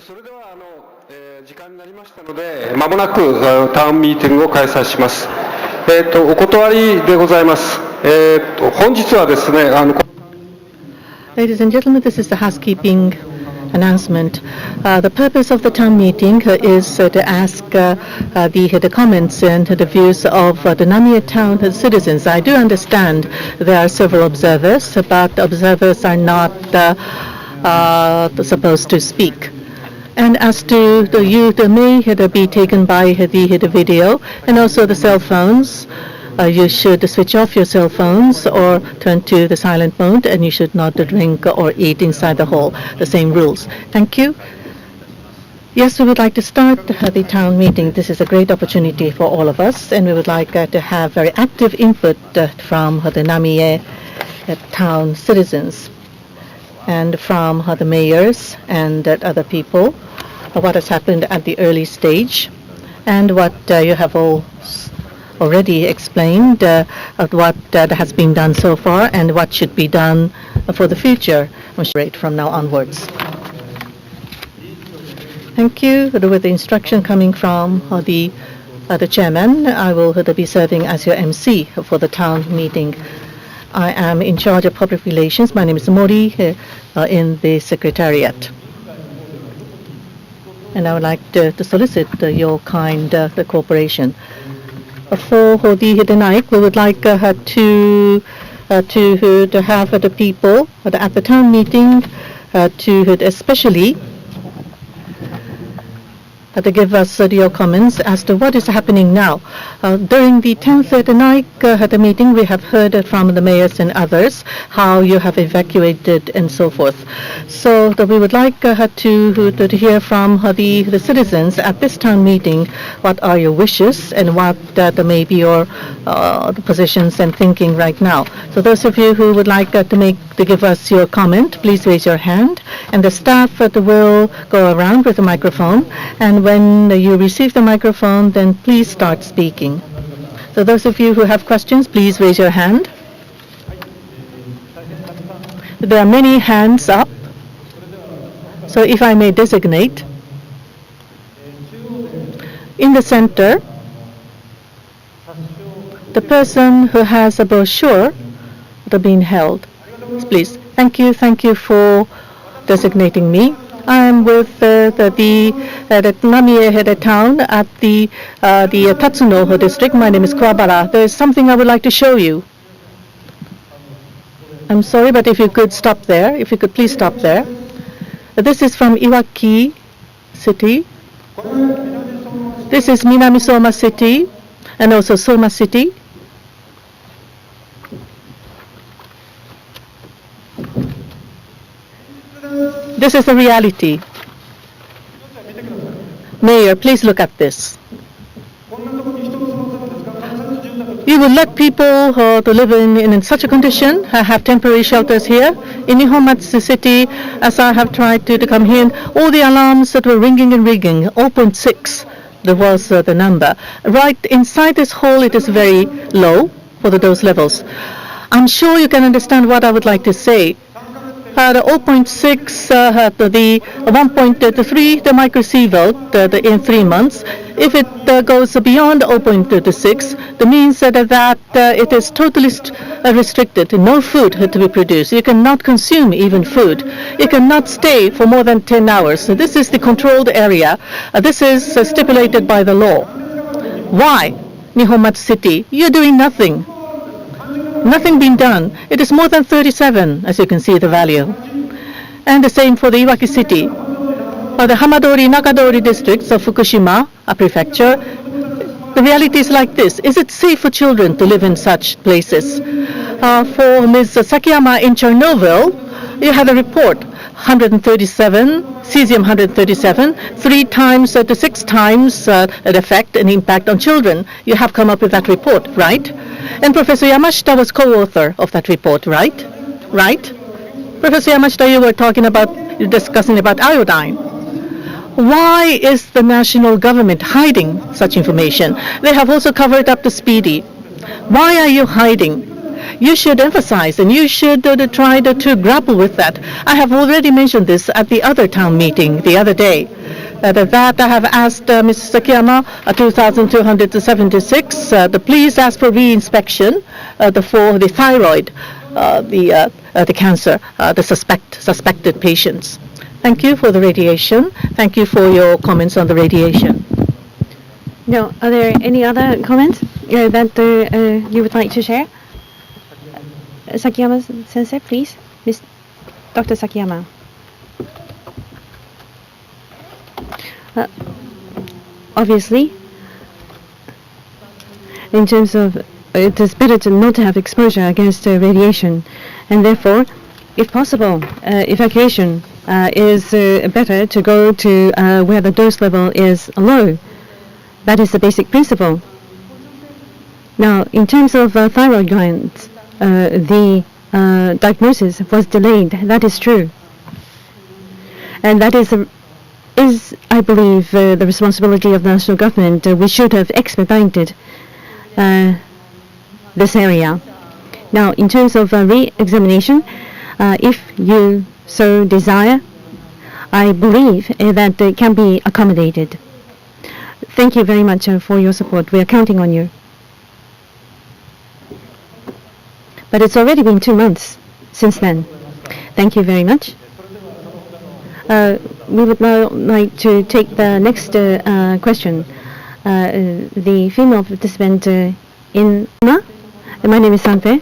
それでは時間になりましたので、まもなくタウンミーティングを開催します。お断りでございます。本日はですね、Ladies and gentlemen, this is the housekeeping announcement. The purpose of the town meeting is to ask the comments and the views of the Namiemachi town citizens. I do understand there are several observers, but observers are not supposed to speak. And as to the youth, may be taken by the video and also the cell phones. You should switch off your cell phones or turn to the silent mode, and you should not drink or eat inside the hall. The same rules. Thank you. Yes, we would like to start the town meeting. This is a great opportunity for all of us, and we would like to have very active input from the Namiemachi town citizens and from the mayors and other people, what has happened at the early stage and what you have all already explained, what has been done so far and what should be done for the future from now onwards. Thank you. With the instruction coming from the chairman, I will be serving as your MC for the town meeting. I am in charge of public relations. My name is Mori in the secretariat. And I would like to solicit your kind cooperation. For the NAIIC, we would like to have the people at the town meeting to especially to give us your comments as to what is happening now. During the 10th NAIIC meeting, we have heard from the mayors and others how you have evacuated and so forth. So we would like to hear from the citizens at this town meeting. What are your wishes and what may be your the positions and thinking right now? So those of you who would like to give us your comment, please raise your hand, and the staff will go around with the microphone. And when you receive the microphone, then please start speaking. So those of you who have questions, please raise your hand. There are many hands up. So if I may designate, in the center, the person who has a brochure being held. Please. Thank you for designating me. I am with the Namiemachi town at the Tatsuno district. My name is Kuwabara. There is something I would like to show you. I'm sorry, but if you could stop there. If you could please stop there. This is from Iwaki City. This is Minami-Soma City and also Soma City. This is the reality. Mayor, please look at this. You will let people to live in such a condition, have temporary shelters here. In Nihonmatsu City, as I have tried to come here, all the alarms that were ringing and ringing, 0.6, there was the number. Right inside this hall, it is very low for those levels. I'm sure you can understand what I would like to say. The 0.6, the 1.3, the microsievert in 3 months. If it goes beyond 0.6, that means that it is totally restricted. No food to be produced. You cannot consume even food. You cannot stay for more than 10 hours. So this is the controlled area. This is stipulated by the law. Why, Nihonmatsu City? You're doing nothing. Nothing being done. It is more than 37, as you can see the value. And the same for the Iwaki City. The Hamadori, Nakadori districts of Fukushima prefecture. The reality is like this. Is it safe for children to live in such places? For Ms. Sakiyama in Chernobyl, you had a report. 137, cesium 137, 3 times to 6 times an effect and impact on children. You have come up with that report, right? And Professor Yamashita was co-author of that report, right? Right? Professor Yamashita, you were discussing about iodine. Why is the national government hiding such information? They have also covered up the Speedy. Why are you hiding? you should emphasize and you should try to grapple with that. I have already mentioned this at the other town meeting the other day. That I have asked Mr. Sakiyama, 2,276, please ask for re-inspection for the thyroid, the cancer, the suspected patients. Thank you for the radiation. Thank you for your comments on the radiation. No, are there any other comments that you would like to share? Sakiyama Sensei, please. Dr. Sakiyama. Obviously, in terms of it is better to not have exposure against radiation, and therefore, if possible, evacuation is better to go to where the dose level is low. That is the basic principle. Now, in terms of thyroid glands, the diagnosis was delayed. That is true, and that is, I believe, the responsibility of the national government. We should have expedited this area. Now, in terms of re-examination, if you so desire, I believe that it can be accommodated. Thank you very much for your support. We are counting on you. But it's already been 2 months since then. Thank you very much. We would now like to take the next question. The female participant in Ma. My name is Sante.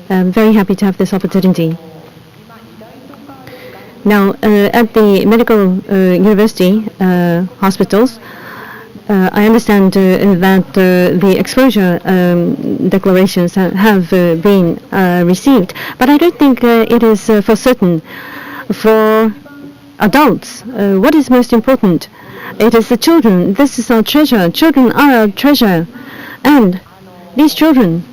I'm very happy to have this opportunity. Now, at the medical university hospitals, I understand that the exposure declarations have been received, but I don't think it is for certain. For adults, what is most important? It is the children. This is our treasure. Children are our treasure. And these children,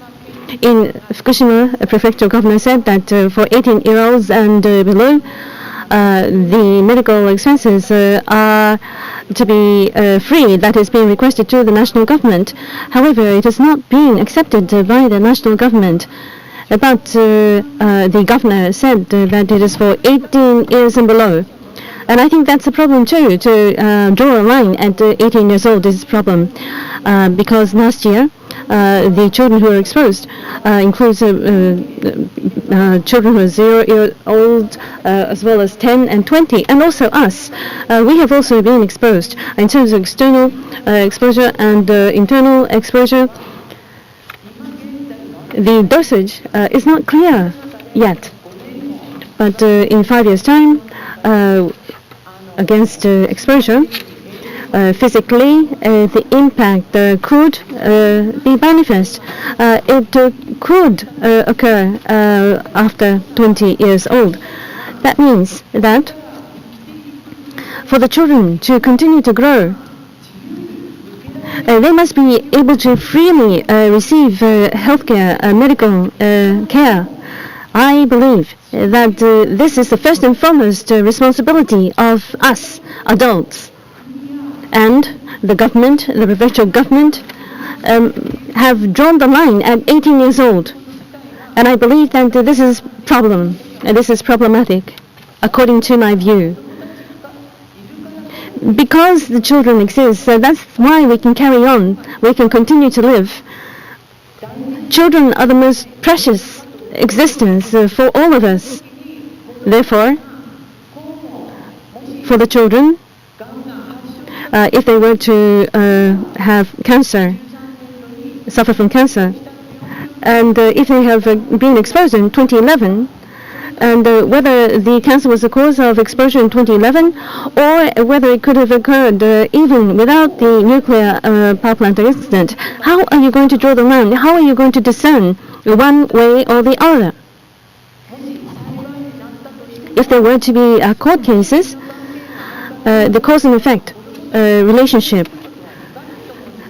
in Fukushima, a prefectural governor said that for 18-year-olds and below, the medical expenses are to be free. That is being requested to the national government. However, it is not being accepted by the national government. But the governor said that it is for 18 years and below. And I think that's a problem too, to draw a line at 18 years old is a problem. Because last year, the children who are exposed includes children who are 0 years old, as well as 10 and 20, and also us. We have also been exposed in terms of external exposure and internal exposure. The dosage is not clear yet, but in 5 years' time, against exposure, physically, the impact could be manifest. It could occur after 20 years old. That means that for the children to continue to grow, they must be able to freely receive healthcare, medical care. I believe that this is the first and foremost responsibility of us, adults. And the government, the prefectural government, have drawn the line at 18 years old. And I believe that this is problem, and this is problematic, according to my view. Because the children exist, that's why we can carry on, we can continue to live. Children are the most precious existence for all of us. Therefore, for the children, if they were to have cancer, suffer from cancer, and if they have been exposed in 2011, and whether the cancer was the cause of exposure in 2011, or whether it could have occurred even without the nuclear power plant incident, how are you going to draw the line? How are you going to discern one way or the other? If there were to be court cases, the cause and effect relationship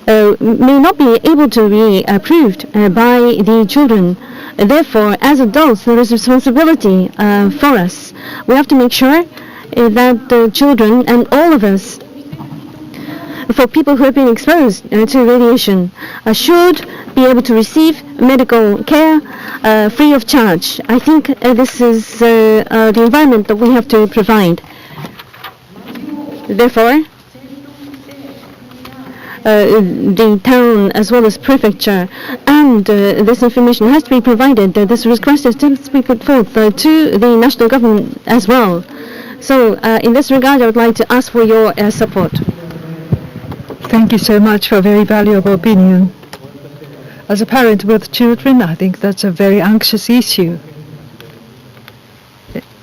may not be able to be proved by the children. Therefore, as adults, there is responsibility for us. We have to make sure that the children and all of us for people who have been exposed to radiation should be able to receive medical care free of charge. I think this is the environment that we have to provide. Therefore, the town as well as prefecture and this information has to be provided. This request has to be put forth to the national government as well. So in this regard, I would like to ask for your support. Thank you so much for a very valuable opinion. As a parent with children, I think that's a very anxious issue.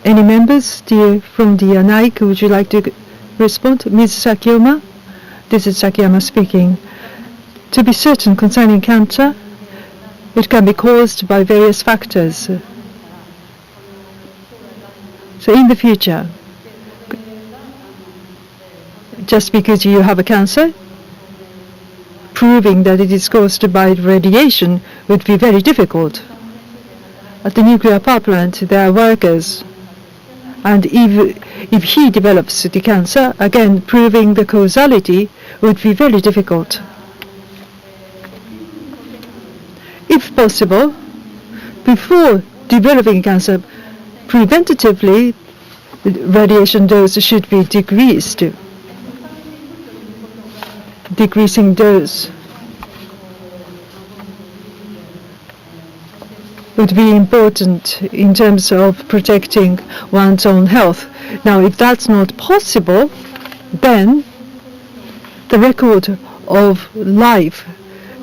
Any members from the NAIIC, would you like to respond? Ms. Sakiyama? This is Sakiyama speaking. To be certain concerning cancer, it can be caused by various factors. So in the future, just because you have a cancer, proving that it is caused by radiation would be very difficult. At the nuclear power plant, there are workers, and if he develops the cancer, again, proving the causality would be very difficult. If possible, before developing cancer, preventatively, radiation dose should be decreased. Decreasing dose would be important in terms of protecting one's own health. Now, if that's not possible, then the record of life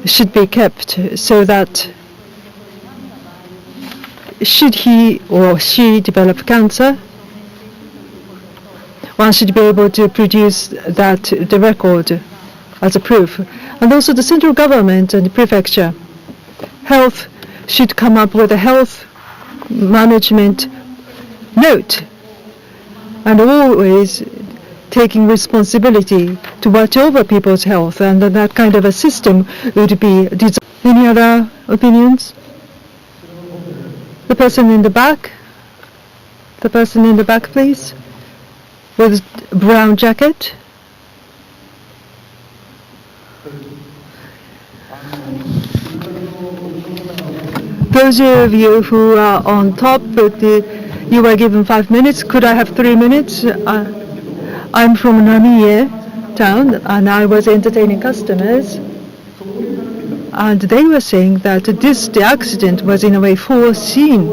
should be kept so that should he or she develop cancer, one should be able to produce the record as a proof. And also the central government and the prefecture, health should come up with a health management note and always taking responsibility to watch over people's health, and that kind of a system would be designed. Any other opinions? The person in the back. The person in the back, please, with brown jacket. Those of you who are on top, you were given 5 minutes. Could I have 3 minutes? I'm from Namiemachi town, and I was entertaining customers, and they were saying that the accident was in a way foreseen,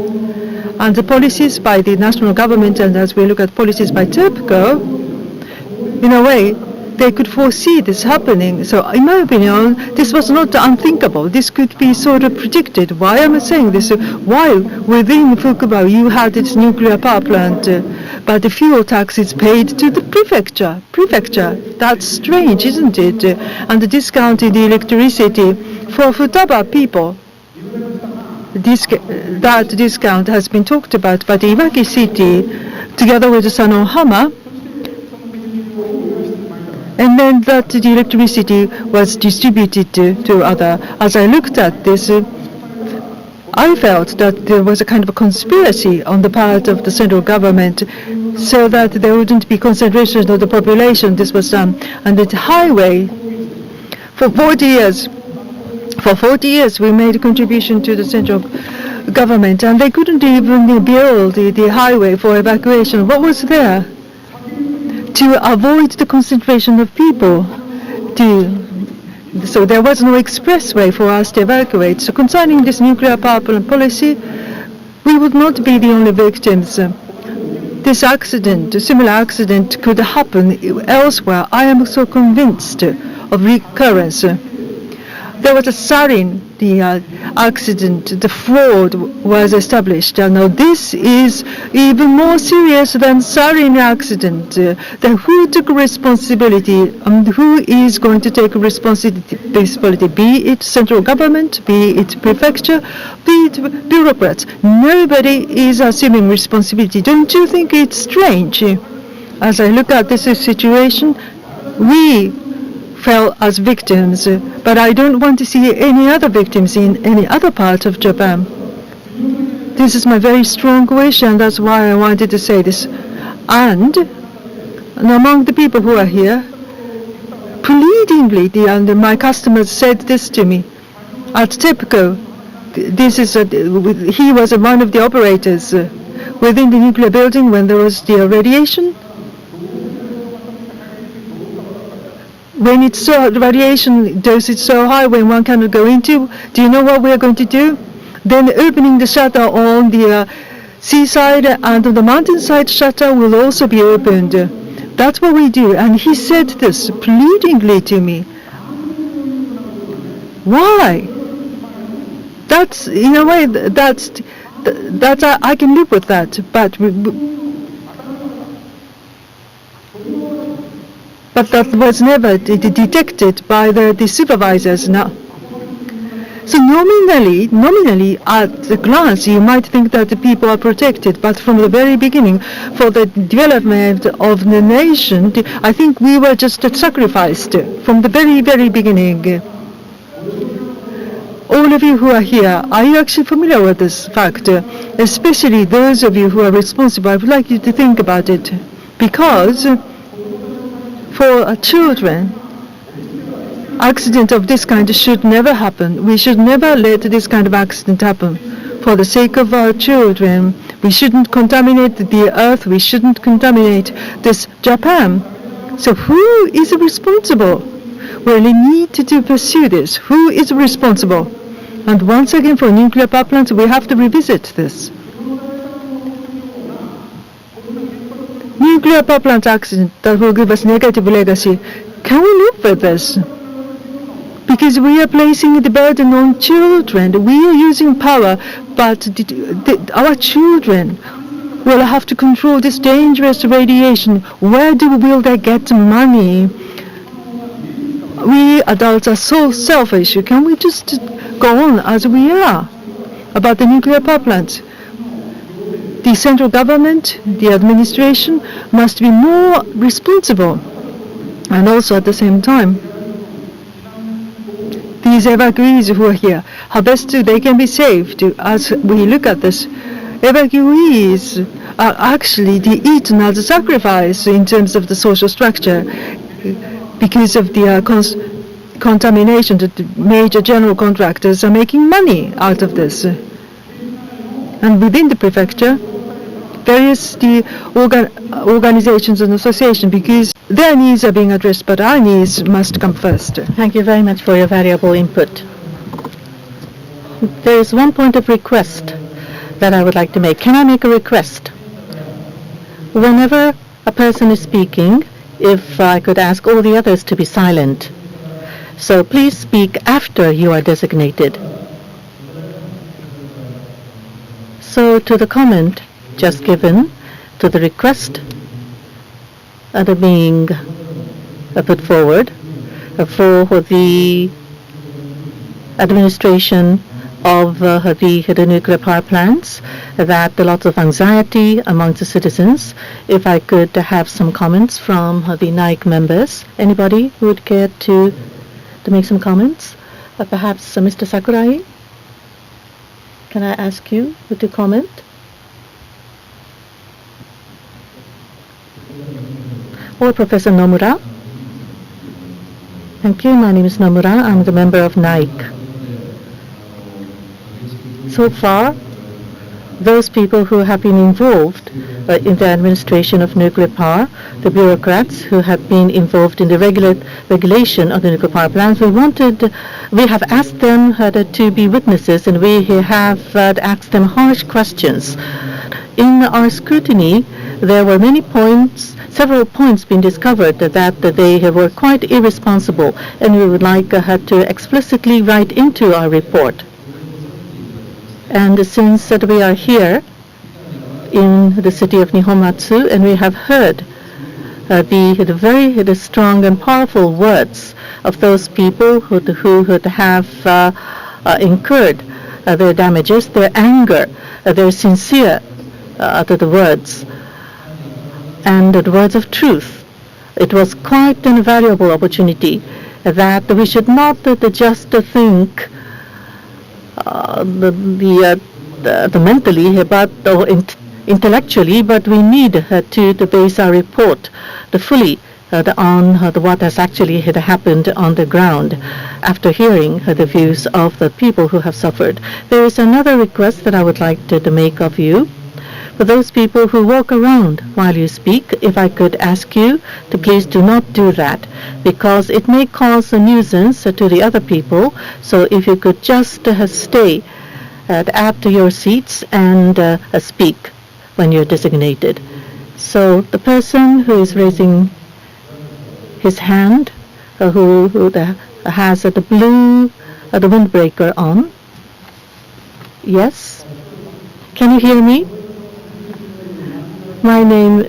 and the policies by the national government, and as we look at policies by TEPCO, in a way, they could foresee this happening. So in my opinion, this was not unthinkable. This could be sort of predicted. Why am I saying this? While within Fukuba you had this nuclear power plant, but the fuel tax is paid to the prefecture. That's strange, isn't it? And the discount in the electricity for Futaba people, that discount has been talked about by the Iwaki city together with Sanohama. And then that the electricity was distributed to other. As I looked at this, I felt that there was a kind of a conspiracy on the part of the central government so that there wouldn't be concentration of the population. This was done. And the highway, for 40 years we made a contribution to the central government, and they couldn't even build the highway for evacuation. What was there? To avoid the concentration of people. So there was no expressway for us to evacuate. So concerning this nuclear power plant policy, we would not be the only victims. This accident, a similar accident, could happen elsewhere. I am so convinced of recurrence. There was a sarin, the accident, the fraud was established. Now this is even more serious than sarin accident. Then who took responsibility and who is going to take responsibility? Be it central government, be it prefecture, be it bureaucrats. Nobody is assuming responsibility. Don't you think it's strange? As I look at this situation, we fell as victims, but I don't want to see any other victims in any other part of Japan. This is my very strong wish, and that's why I wanted to say this. And among the people who are here, pleadingly, my customers said this to me. At TEPCO, he was one of the operators within the nuclear building when there was the radiation. When the radiation dose is so high, when one cannot go into, do you know what we are going to do? Then opening the shutter on the seaside and the mountainside shutter will also be opened. That's what we do. And he said this pleadingly to me. Why? That's, in a way, that's I can live with that. But that was never detected by the supervisors now. So nominally at a glance, you might think that the people are protected, but from the very beginning, for the development of the nation, I think we were just sacrificed from the very, very beginning. All of you who are here, are you actually familiar with this fact? Especially those of you who are responsible, I would like you to think about it. Because for children, accident of this kind should never happen. We should never let this kind of accident happen. For the sake of our children, we shouldn't contaminate the earth. We shouldn't contaminate this Japan. So who is responsible? We really need to pursue this. Who is responsible? And once again, for nuclear power plants, we have to revisit this. Nuclear power plant accident that will give us negative legacy. Can we live with this? Because we are placing the burden on children. We are using power, but our children will have to control this dangerous radiation. Where will they get money? We adults are so selfish. Can we just go on as we are about the nuclear power plants? The central government, the administration must be more responsible, and also at the same time, these evacuees who are here, how best they can be saved. As we look at this, evacuees are actually eaten as a sacrifice in terms of the social structure because of the contamination. The major general contractors are making money out of this. And within the prefecture, various organizations and associations, because their needs are being addressed, but our needs must come first. Thank you very much for your valuable input. There is one point of request that I would like to make. Can I make a request? Whenever a person is speaking, if I could ask all the others to be silent. So please speak after you are designated. So to the comment just given, to the request that are being put forward for the administration of the nuclear power plants, that lots of anxiety amongst the citizens. If I could have some comments from the NAIC members. Anybody who would care to make some comments? Perhaps Mr. Sakurai? Can I ask you to comment? Or Professor Nomura? Thank you. My name is Nomura. I'm the member of NAIC. So far, those people who have been involved in the administration of nuclear power, the bureaucrats who have been involved in the regulation of the nuclear power plants, we have asked them to be witnesses, and we have asked them harsh questions. In our scrutiny, there were several points being discovered that they were quite irresponsible, and we would like to explicitly write into our report. And since we are here in the city of Nihonmatsu, and we have heard the very strong and powerful words of those people who have incurred their damages, their anger, their sincere to the words, and the words of truth. It was quite an invaluable opportunity that we should not just think the mentally, but intellectually, but we need to base our report fully on what has actually had happened on the ground after hearing the views of the people who have suffered. There is another request that I would like to make of you. For those people who walk around while you speak, if I could ask you to please do not do that, because it may cause a nuisance to the other people. So if you could just stay at your seats and speak when you're designated. So the person who is raising his hand, who has the blue the windbreaker on. Yes? Can you hear me? My name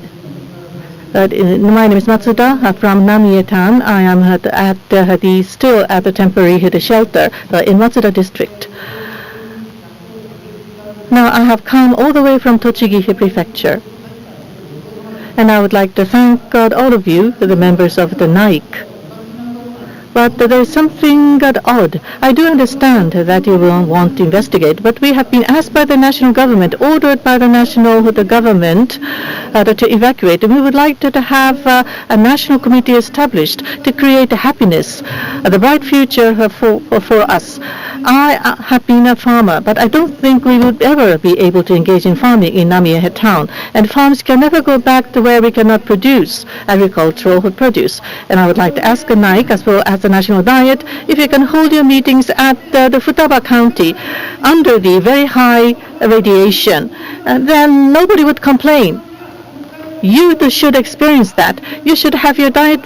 is Matsuda from Namiemachi. I am still at the temporary shelter in Matsuda district. Now I have come all the way from Tochigi Prefecture. And I would like to thank all of you, the members of the NAIIC. But there is something odd. I do understand that you will want to investigate, but we have been asked by the national government, ordered by the government to evacuate. And we would like to have a national committee established to create happiness, the bright future for us. I have been a farmer, but I don't think we would ever be able to engage in farming in Namiemachi town. And farms can never go back to where we cannot produce agricultural produce. And I would like to ask the NAIIC as well as the National Diet if you can hold your meetings at the Futaba County under the very high radiation. Then nobody would complain. You should experience that. You should have your diet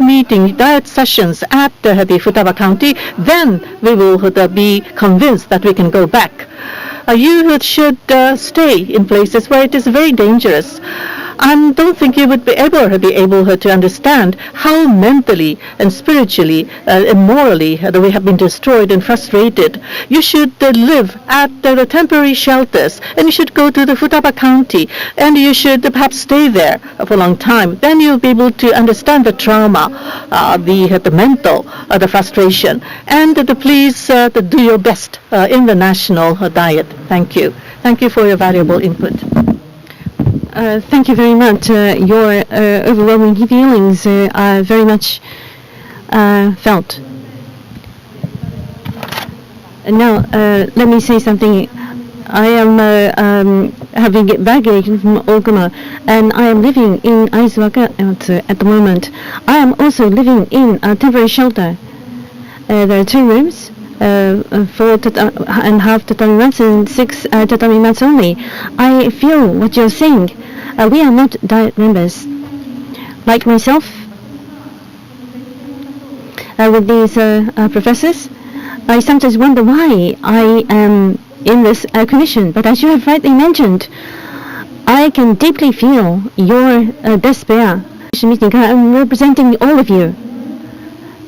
sessions at the Futaba County. Then we will be convinced that we can go back. You should stay in places where it is very dangerous. I don't think you would be able to understand how mentally and spiritually and morally we have been destroyed and frustrated. You should live at the temporary shelters, and you should go to the Futaba County, and you should perhaps stay there for a long time. Then you'll be able to understand the trauma, the mental, the frustration, and please do your best in the national diet. Thank you. Thank you for your valuable input. Thank you very much. Your overwhelming feelings are very much felt. Now, let me say something. I am having evacuated from Okuma, and I am living in Aizuwaka at the moment. I am also living in a temporary shelter. There are 2 rooms, 4.5 tatami mats and 6 tatami mats only. I feel what you're saying. We are not diet members. Like myself, with these professors, I sometimes wonder why I am in this commission. But as you have rightly mentioned, I can deeply feel your despair. I'm representing all of you.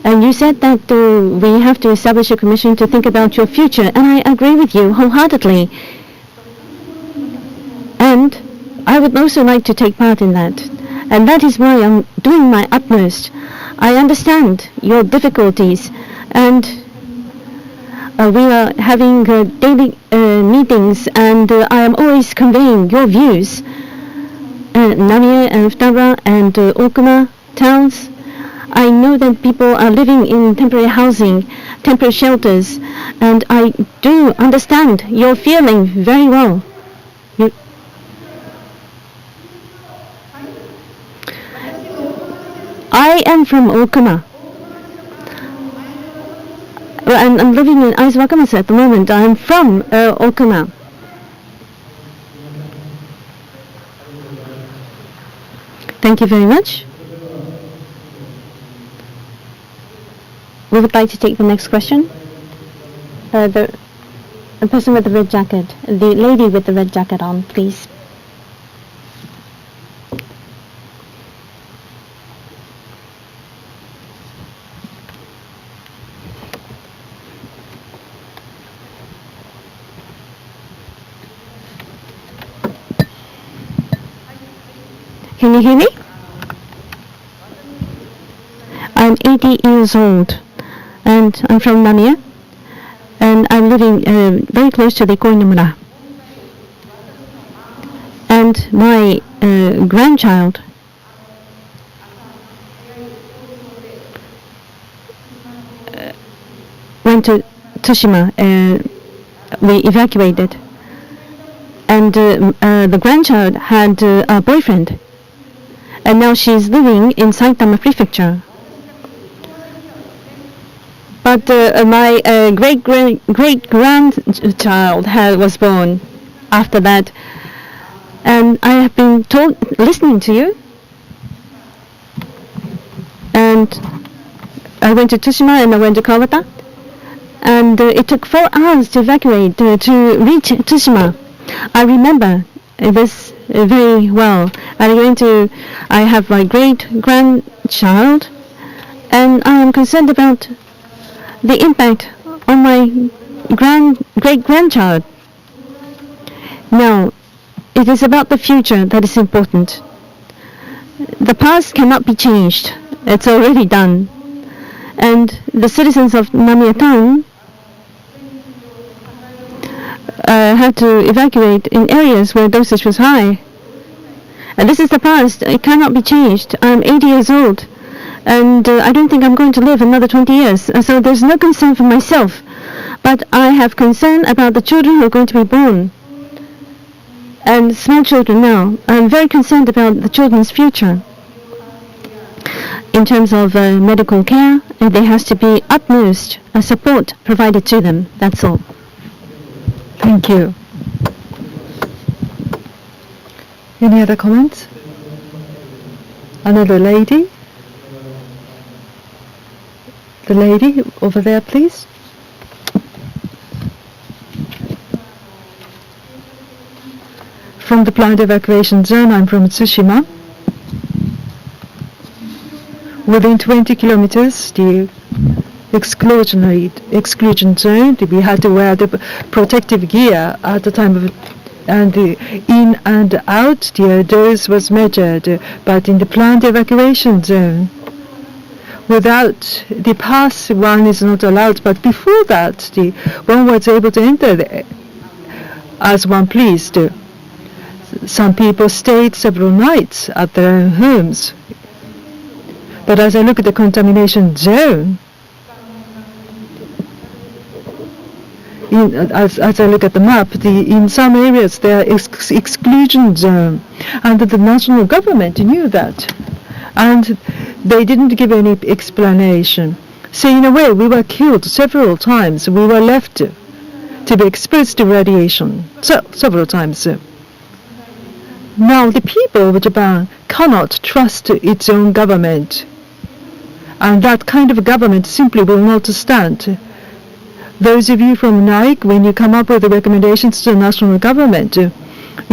And you said that we have to establish a commission to think about your future, and I agree with you wholeheartedly. And I would also like to take part in that. And that is why I'm doing my utmost. I understand your difficulties, and we are having daily meetings, and I am always conveying your views. Namie and Futaba and Okuma towns, I know that people are living in temporary housing, temporary shelters, and I do understand your feeling very well. I am from Okuma. And I'm living in Aizuwaka at the moment. I'm from Okuma. Thank you very much. We would like to take the next question. The person with the red jacket. The lady with the red jacket on, please. Can you hear me? I'm 80 years old, and I'm from Namiya, and I'm living very close to the Koinomura. And my grandchild went to Tsushima. We evacuated. And the grandchild had a boyfriend. And now she's living in Saitama Prefecture. But my great-grandchild was born after that. And I have been listening to you. And I went to Tsushima and I went to Kawata. And it took 4 hours to evacuate to reach Tsushima. I remember this very well. I have my great-grandchild, and I am concerned about the impact on my great-grandchild. Now, it is about the future that is important. The past cannot be changed. It's already done. And the citizens of Namiemachi had to evacuate in areas where dosage was high. And this is the past. It cannot be changed. I'm 80 years old. And I don't think I'm going to live another 20 years. So there's no concern for myself. But I have concern about the children who are going to be born. And small children now. I'm very concerned about the children's future. In terms of medical care, there has to be utmost support provided to them. That's all. Thank you. Any other comments? Another lady? The lady over there, please. From the planned evacuation zone, I'm from Tsushima. Within 20 kilometers, the exclusion zone, we had to wear the protective gear at the time of, and the in and out, the dose was measured. But in the planned evacuation zone, without the pass, one is not allowed. But before that, one was able to enter as one pleased. Some people stayed several nights at their own homes. But as I look at the contamination zone, as I look at the map, in some areas there are exclusion zone, and the national government knew that, and they didn't give any explanation. So in a way, we were killed several times. We were left to be exposed to radiation several times. Now the people of Japan cannot trust its own government, and that kind of government simply will not stand. Those of you from NAIIC, when you come up with the recommendations to the national government, it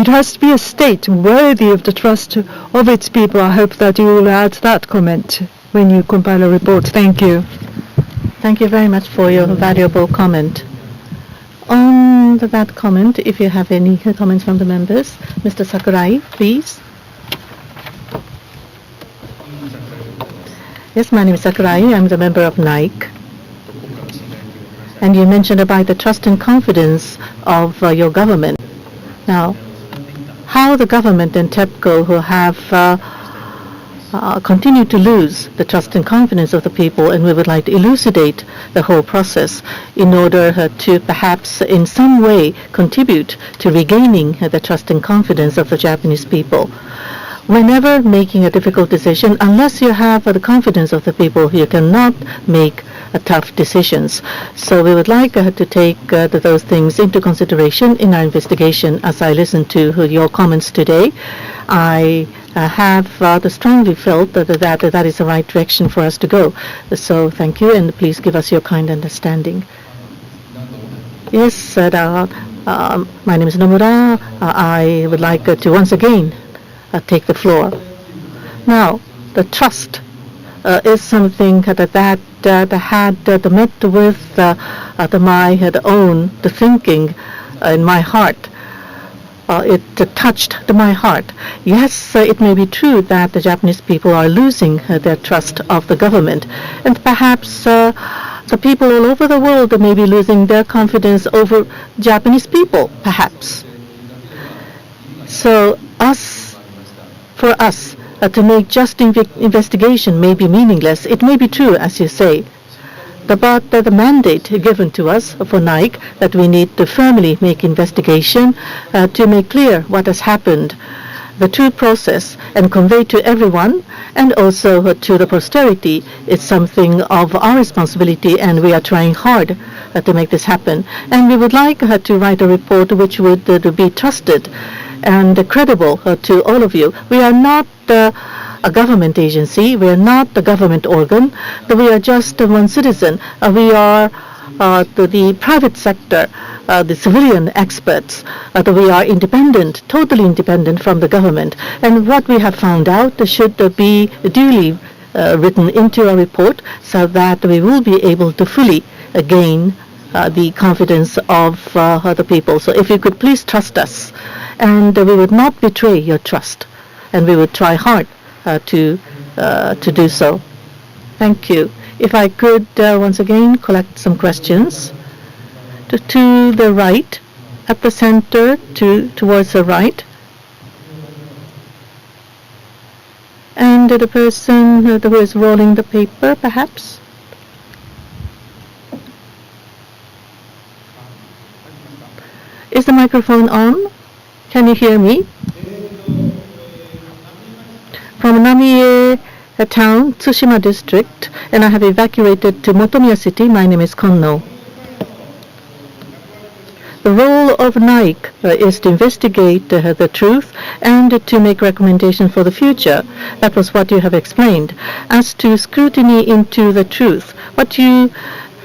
has to be a state worthy of the trust of its people. I hope that you will add that comment when you compile a report. Thank you. Thank you very much for your valuable comment. On that comment, if you have any comments from the members, Mr. Sakurai, please. Yes, my name is Sakurai. I'm the member of NAIIC. And you mentioned about the trust and confidence of your government. Now, how the government and TEPCO who have continued to lose the trust and confidence of the people, and we would like to elucidate the whole process in order to perhaps in some way contribute to regaining the trust and confidence of the Japanese people. Whenever making a difficult decision, unless you have the confidence of the people, you cannot make tough decisions. So we would like to take those things into consideration in our investigation. As I listened to your comments today, I have strongly felt that is the right direction for us to go. So thank you, and please give us your kind understanding. Yes, my name is Nomura. I would like to once again take the floor. Now, the trust is something that had met with my own the thinking in my heart. It touched my heart. Yes, it may be true that the Japanese people are losing their trust of the government, and perhaps the people all over the world may be losing their confidence over Japanese people, perhaps. So for us to make just investigation may be meaningless. It may be true, as you say, about the mandate given to us for NAIC that we need to firmly make investigation to make clear what has happened, the true process, and convey to everyone and also to the posterity. It's something of our responsibility, and we are trying hard to make this happen. And we would like to write a report which would be trusted and credible to all of you. We are not a government agency. We are not a government organ. We are just one citizen. We are the private sector, the civilian experts. We are independent, totally independent from the government. And what we have found out should be duly written into a report so that we will be able to fully gain the confidence of the people. So if you could please trust us, and we would not betray your trust, and we would try hard to do so. Thank you. If I could once again collect some questions to the right, at the center, towards the right, and the person who is rolling the paper, perhaps. Is the microphone on? Can you hear me? From Namiemachi town, Tsushima district, and I have evacuated to Motomiya city. My name is Konno. The role of NAIC is to investigate the truth and to make recommendations for the future. That was what you have explained. As to scrutiny into the truth,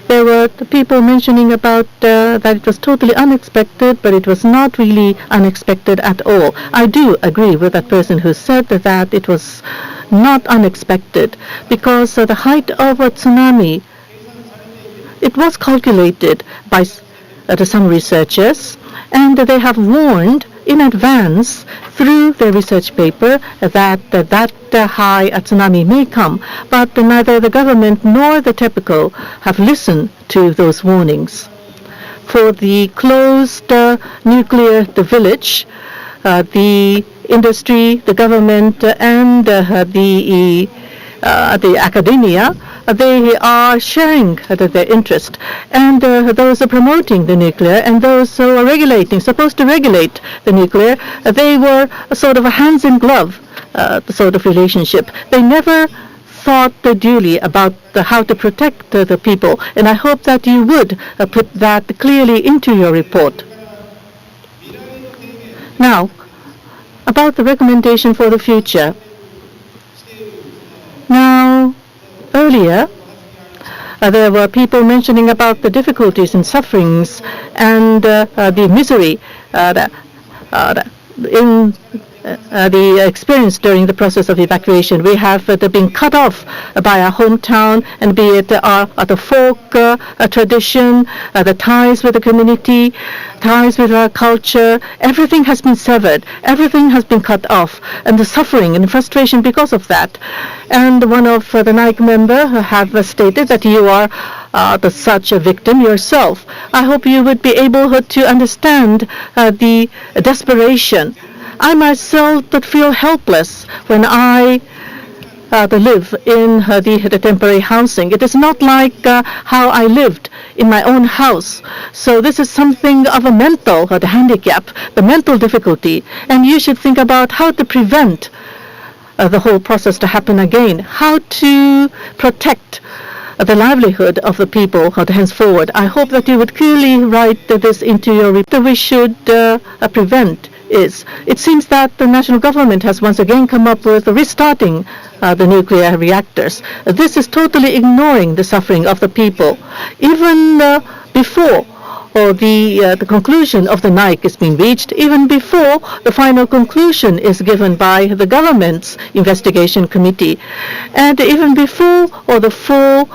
there were the people mentioning about that it was totally unexpected, but it was not really unexpected at all. I do agree with that person who said that it was not unexpected because the height of a tsunami, it was calculated by some researchers, and they have warned in advance through their research paper that high tsunami may come, but neither the government nor the TEPCO have listened to those warnings. For the closed nuclear village, the industry, the government, and the academia, they are sharing their interest, and those are promoting the nuclear, and those who are supposed to regulate the nuclear, they were sort of a hands in glove sort of relationship. They never thought duly about how to protect the people, and I hope that you would put that clearly into your report. Now, about the recommendation for the future. Now, earlier, there were people mentioning about the difficulties and sufferings and the misery in the experience during the process of evacuation. We have been cut off by our hometown, and be it the folk tradition, the ties with the community, ties with our culture, everything has been severed, everything has been cut off, and the suffering and frustration because of that. And one of the NAIC member have stated that you are such a victim yourself. I hope you would be able to understand the desperation. I myself would feel helpless when I live in the temporary housing. It is not like how I lived in my own house. So this is something of a mental handicap, the mental difficulty. And you should think about how to prevent the whole process to happen again, how to protect the livelihood of the people henceforward. I hope that you would clearly write this into your report. That we should prevent is, it seems that the national government has once again come up with restarting the nuclear reactors. This is totally ignoring the suffering of the people. Even before the conclusion of the NAIC is being reached, even before the final conclusion is given by the government's investigation committee, and even before the full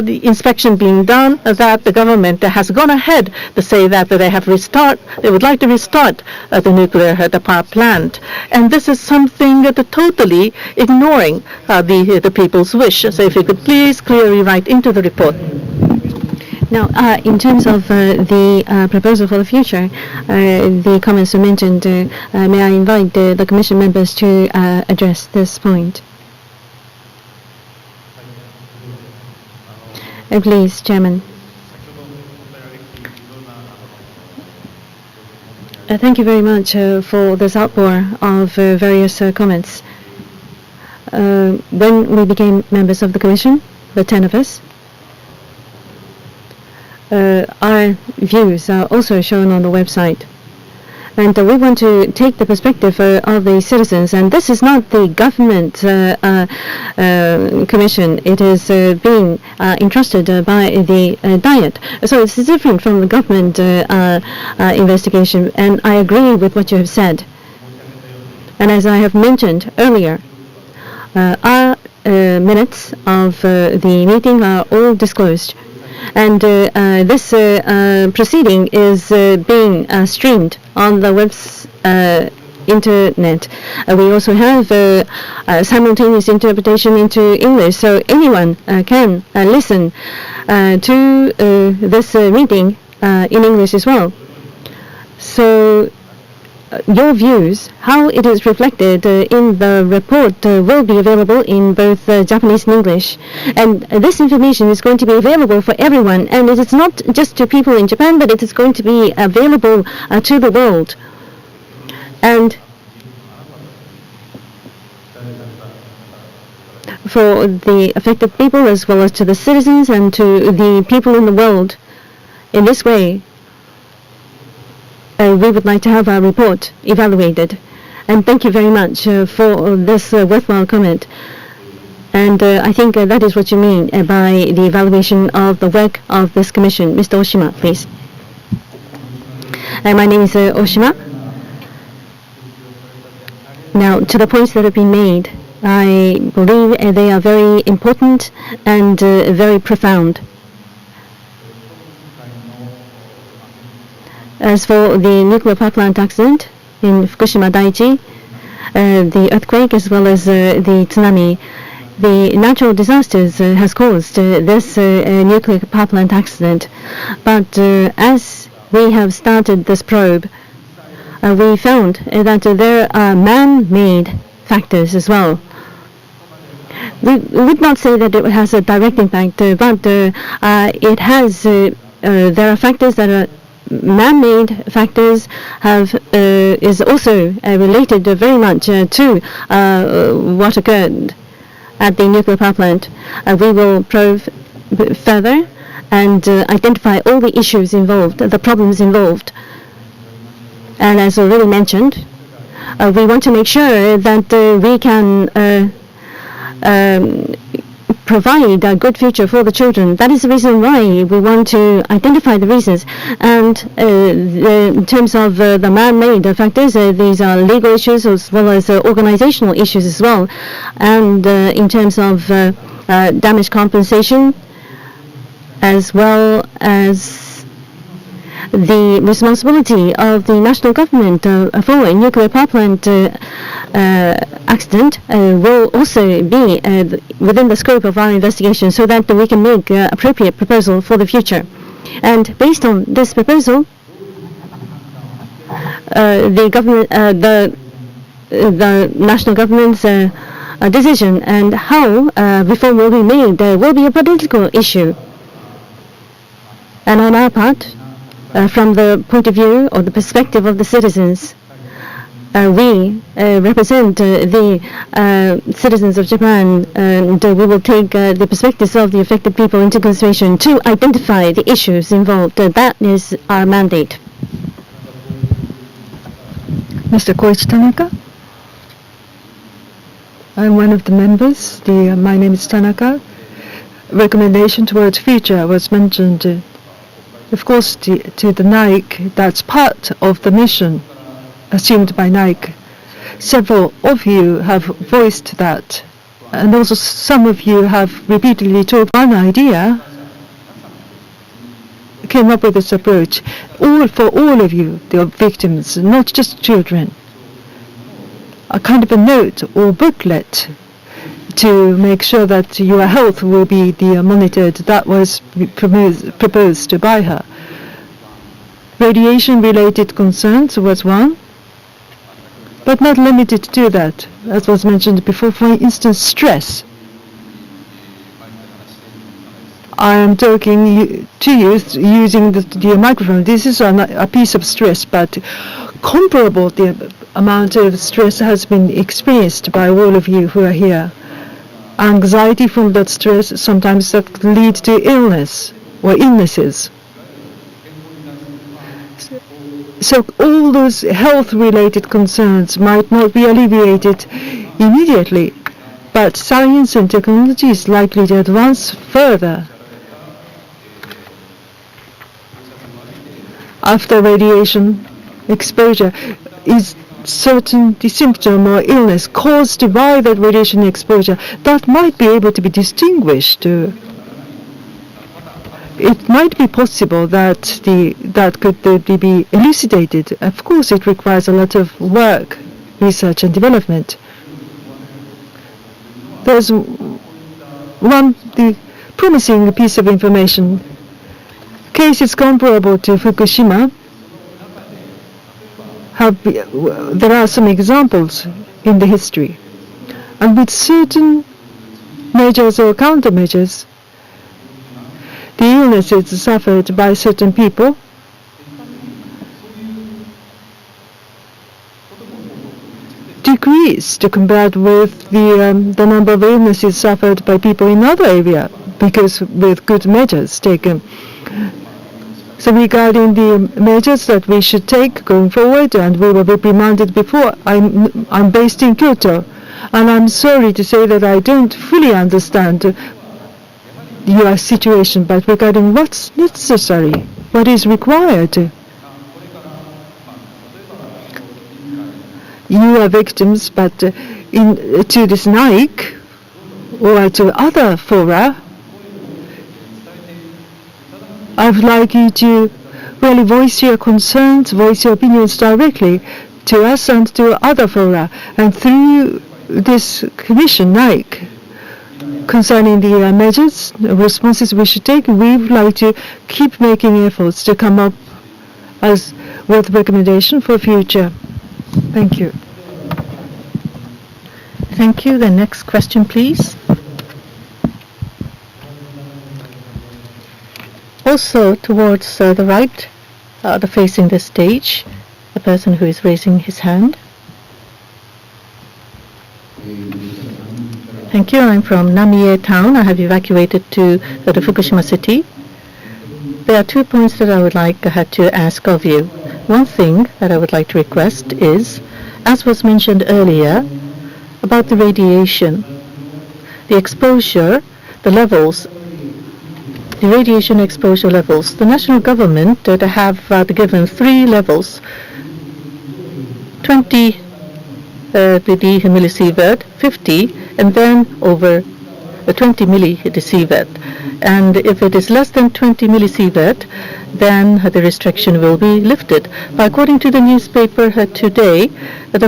the inspection being done, that the government has gone ahead to say that they would like to restart the nuclear power plant, and this is something totally ignoring the people's wish. So if you could please clearly write into the report. Now, in terms of the proposal for the future, the comments you mentioned, may I invite the Commission members to address this point? Please, Chairman. Thank you very much for this outpour of various comments. When we became members of the Commission, the 10 of us, our views are also shown on the website. And we want to take the perspective of the citizens. And this is not the government commission. It is being entrusted by the Diet. So it's different from the government investigation. And I agree with what you have said. And as I have mentioned earlier, our minutes of the meeting are all disclosed. And this proceeding is being streamed on the internet. We also have simultaneous interpretation into English, so anyone can listen to this meeting in English as well. So your views, how it is reflected in the report, will be available in both Japanese and English. And this information is going to be available for everyone. And it is not just to people in Japan, but it is going to be available to the world. And for the affected people, as well as to the citizens and to the people in the world, in this way, we would like to have our report evaluated. And thank you very much for this worthwhile comment. And I think that is what you mean by the evaluation of the work of this commission. Mr. Oshima, please. My name is Oshima. Now, to the points that have been made, I believe they are very important and very profound. As for the nuclear power plant accident in Fukushima Daiichi, the earthquake as well as the tsunami, the natural disasters has caused this nuclear power plant accident. But as we have started this probe, we found that there are man-made factors as well. We would not say that it has a direct impact, but it has. There are factors that are man-made factors is also related very much to what occurred at the nuclear power plant. We will probe further and identify all the issues involved, the problems involved. And as already mentioned, we want to make sure that we can provide a good future for the children. That is the reason why we want to identify the reasons. And in terms of the man-made factors, these are legal issues as well as organizational issues as well. And in terms of damage compensation, as well as the responsibility of the national government for a nuclear power plant accident will also be within the scope of our investigation, so that we can make appropriate proposal for the future. And based on this proposal, the government, the national government's decision and how reform will be made will be a political issue. And on our part, from the point of view or the perspective of the citizens, we represent the citizens of Japan, and we will take the perspectives of the affected people into consideration to identify the issues involved. That is our mandate. Mr. Koichi Tanaka. I'm one of the members. My name is Tanaka. Recommendation towards future was mentioned. Of course, to the NAIC, that's part of the mission assumed by NAIC. Several of you have voiced that, and also some of you have repeatedly told one idea, came up with this approach. For all of you, the victims, not just children, a kind of a note or booklet to make sure that your health will be monitored. That was proposed by her. Radiation-related concerns was one, but not limited to that, as was mentioned before. For instance, stress. I am talking to you using the microphone. This is a piece of stress, but comparable the amount of stress has been experienced by all of you who are here. Anxiety from that stress sometimes that leads to illness or illnesses. So all those health-related concerns might not be alleviated immediately, but science and technology is likely to advance further. After radiation exposure, is certain the symptom or illness caused by that radiation exposure that might be able to be distinguished. It might be possible that that could be elucidated. Of course, it requires a lot of work, research and development. There's the promising piece of information. Cases comparable to Fukushima there are some examples in the history. And with certain measures or countermeasures, the illnesses suffered by certain people decreased compared with the number of illnesses suffered by people in other areas, because with good measures taken. So regarding the measures that we should take going forward, and we were reprimanded before, I'm based in Kyoto, and I'm sorry to say that I don't fully understand your situation, but regarding what's necessary, what is required. You are victims, but to this NAIC or to other fora, I would like you to really voice your concerns, voice your opinions directly to us and to other fora. And through this commission, NAIC, concerning the measures, responses we should take, we would like to keep making efforts to come up with recommendation for future. Thank you. Thank you. The next question, please. Also towards the right, facing the stage, the person who is raising his hand. Thank you. I'm from Namiemachi town. I have evacuated to the Fukushima city. There are 2 points that I would like to ask of you. One thing that I would like to request is, as was mentioned earlier, about the radiation, the exposure, the levels, the radiation exposure levels. The national government have given 3 levels: 20 millisievert, 50, and then over 20 millisievert. And if it is less than 20 millisievert, then the restriction will be lifted. But according to the newspaper today,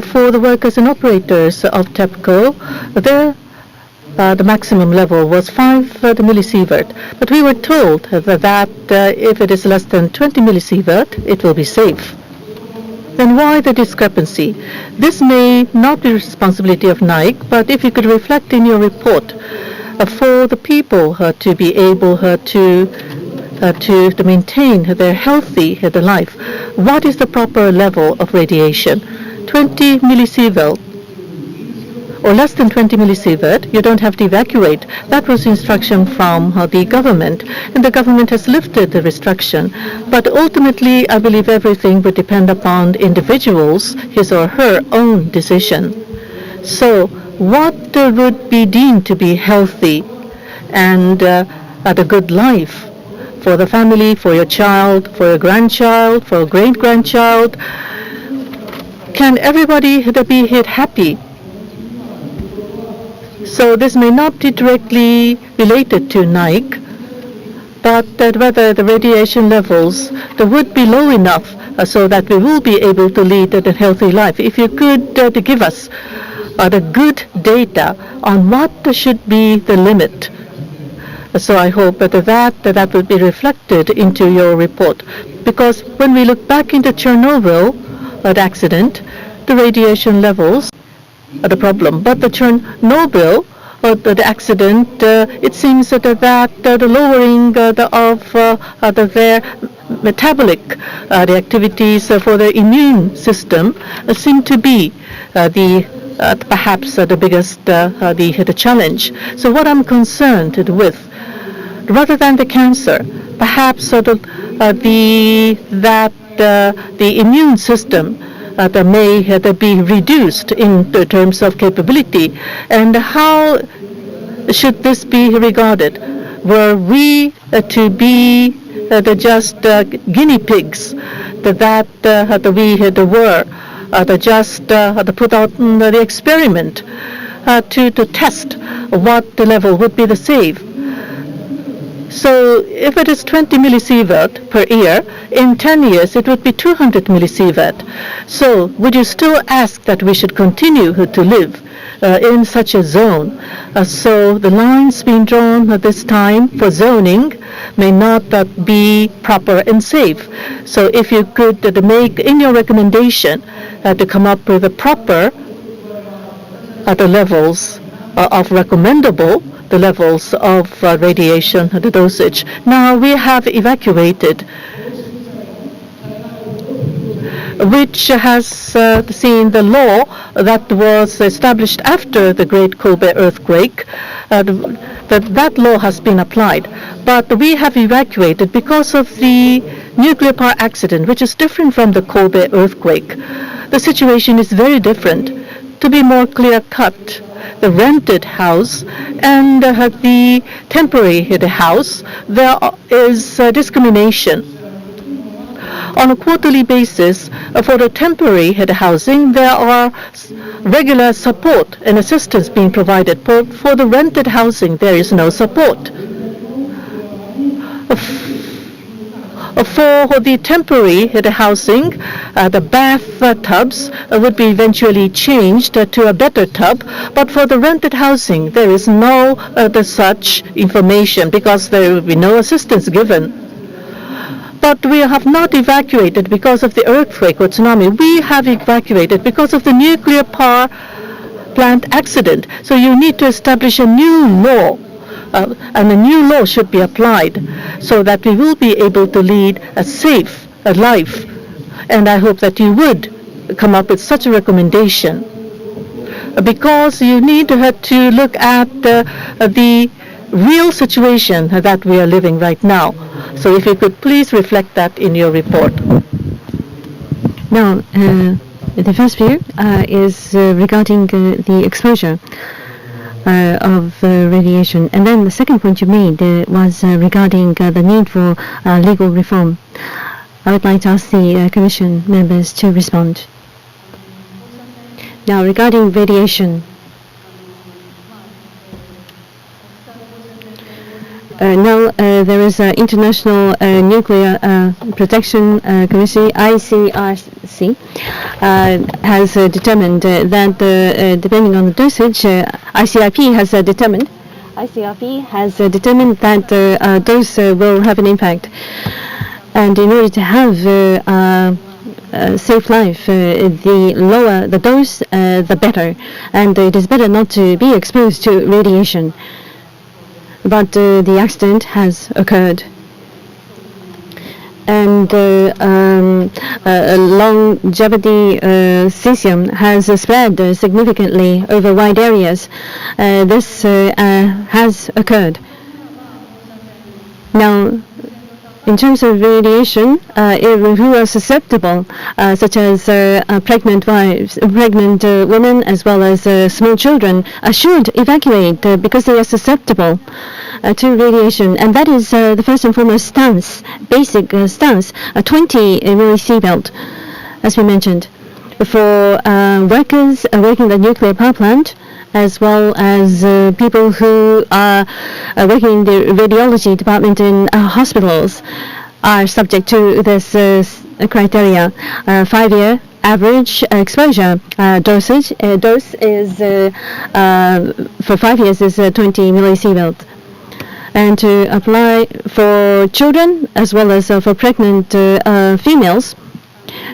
for the workers and operators of TEPCO, the maximum level was 5 millisievert. But we were told that if it is less than 20 millisievert, it will be safe. Then why the discrepancy? This may not be responsibility of NAIC, but if you could reflect in your report for the people to be able to maintain their healthy life, what is the proper level of radiation? 20 millisievert or less than 20 millisievert, you don't have to evacuate. That was instruction from the government, and the government has lifted the restriction. But ultimately, I believe everything would depend upon individuals, his or her own decision. So what would be deemed to be healthy and a good life for the family, for your child, for your grandchild, for a great-grandchild? Can everybody be happy? So this may not be directly related to NAIC, but that whether the radiation levels would be low enough so that we will be able to lead a healthy life. If you could give us the good data on what should be the limit. So I hope that will be reflected into your report. Because when we look back into Chernobyl accident, the radiation levels are the problem. But the Chernobyl the accident, it seems that the lowering of their metabolic the activities for the immune system seem to be perhaps the biggest the challenge. So what I'm concerned with, rather than the cancer, perhaps the immune system may be reduced in terms of capability, and how should this be regarded? Were we to be just guinea pigs that we were just put out the experiment to test what the level would be the safe? So if it is 20 millisievert per year, in 10 years it would be 200 millisievert. So would you still ask that we should continue to live in such a zone? So the lines being drawn at this time for zoning may not be proper and safe. So if you could make in your recommendation to come up with the proper the levels of recommendable, the levels of radiation, the dosage. Now we have evacuated, which has seen the law that was established after the Great Kobe earthquake. That law has been applied. But we have evacuated because of the nuclear power accident, which is different from the Kobe earthquake. The situation is very different. To be more clear-cut, the rented house and the temporary house, there is discrimination. On a quarterly basis, for the temporary housing, there are regular support and assistance being provided. For the rented housing, there is no support. For the temporary housing, the bath tubs would be eventually changed to a better tub, but for the rented housing, there is no such information because there will be no assistance given. But we have not evacuated because of the earthquake or tsunami. We have evacuated because of the nuclear power plant accident. So you need to establish a new law. And a new law should be applied so that we will be able to lead a safe life. And I hope that you would come up with such a recommendation, because you need to look at the real situation that we are living right now. So if you could please reflect that in your report. Now, the first view is regarding the exposure of radiation. And then the second point you made was regarding the need for legal reform. I would like to ask the Commission members to respond. Now, regarding radiation, now there is an International Nuclear Protection Commission, ICRC, has determined that depending on the dosage, ICRP has determined that dose will have an impact. And in order to have a safe life, the lower the dose, the better. And it is better not to be exposed to radiation. But the accident has occurred. And longevity cesium has spread significantly over wide areas. This has occurred. Now, in terms of radiation, who are susceptible, such as pregnant wives, pregnant women, as well as small children, should evacuate because they are susceptible to radiation. And that is the first and foremost stance, basic stance, 20 millisievert, as we mentioned. For workers working at the nuclear power plant, as well as people who are working in the radiology department in hospitals, are subject to this criteria. 5-year average exposure dose is for 5 years is 20 millisievert. And to apply for children as well as for pregnant females,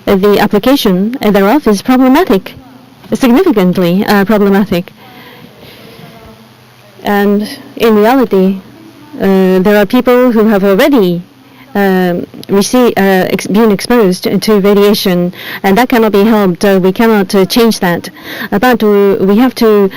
the application thereof is problematic, significantly problematic. And in reality, there are people who have already been exposed to radiation, and that cannot be helped. We cannot change that. But we have to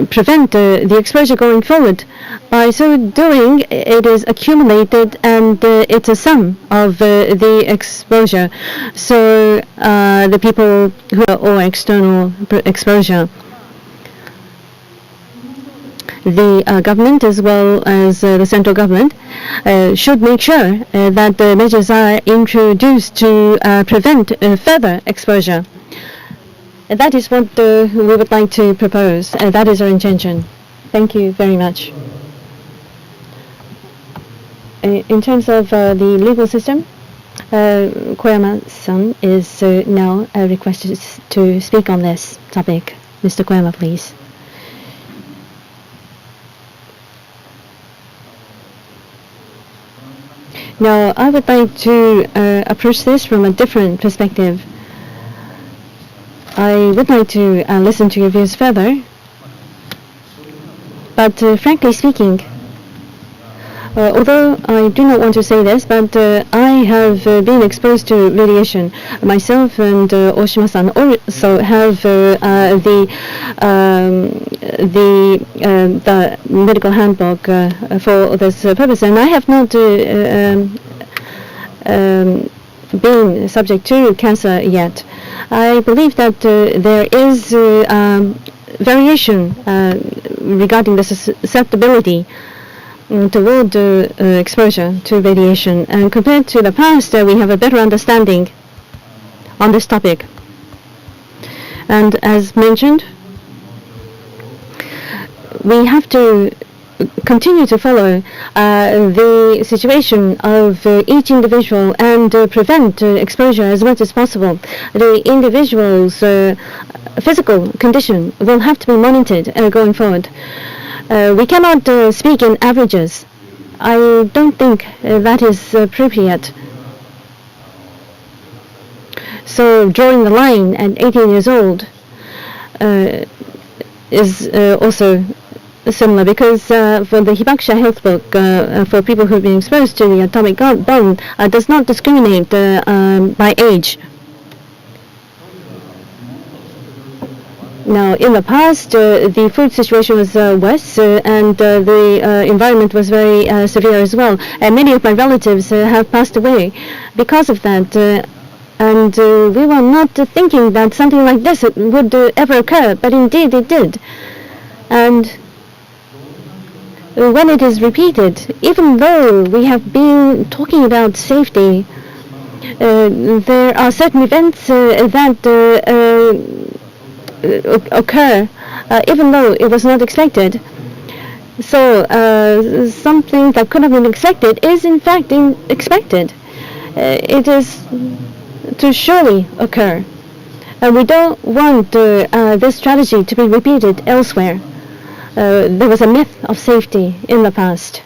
prevent the exposure going forward. By so doing, it is accumulated, and it's a sum of the exposure. So the people who are all external exposure, the government as well as the central government should make sure that the measures are introduced to prevent further exposure. That is what we would like to propose. That is our intention. Thank you very much. In terms of the legal system, Koyama-san is now requested to speak on this topic. Mr. Koyama, please. Now, I would like to approach this from a different perspective. I would like to listen to your views further. But frankly speaking, although I do not want to say this, but I have been exposed to radiation. Myself and Oshima-san also have the medical handbook for this purpose, and I have not been subject to cancer yet. I believe that there is variation regarding the susceptibility toward exposure to radiation, and compared to the past, we have a better understanding on this topic. And as mentioned, we have to continue to follow the situation of each individual and prevent exposure as much as possible. The individual's physical condition will have to be monitored going forward. We cannot speak in averages. I don't think that is appropriate. So drawing the line at 18 years old is also similar, because for the Hibakusha Health Book, for people who have been exposed to the atomic bomb, does not discriminate by age. Now, in the past, the food situation was worse, and the environment was very severe as well. And many of my relatives have passed away because of that. And we were not thinking that something like this would ever occur, but indeed it did. And when it is repeated, even though we have been talking about safety, there are certain events that occur even though it was not expected. So something that could have been expected is in fact expected. It is to surely occur. And we don't want this strategy to be repeated elsewhere. There was a myth of safety in the past.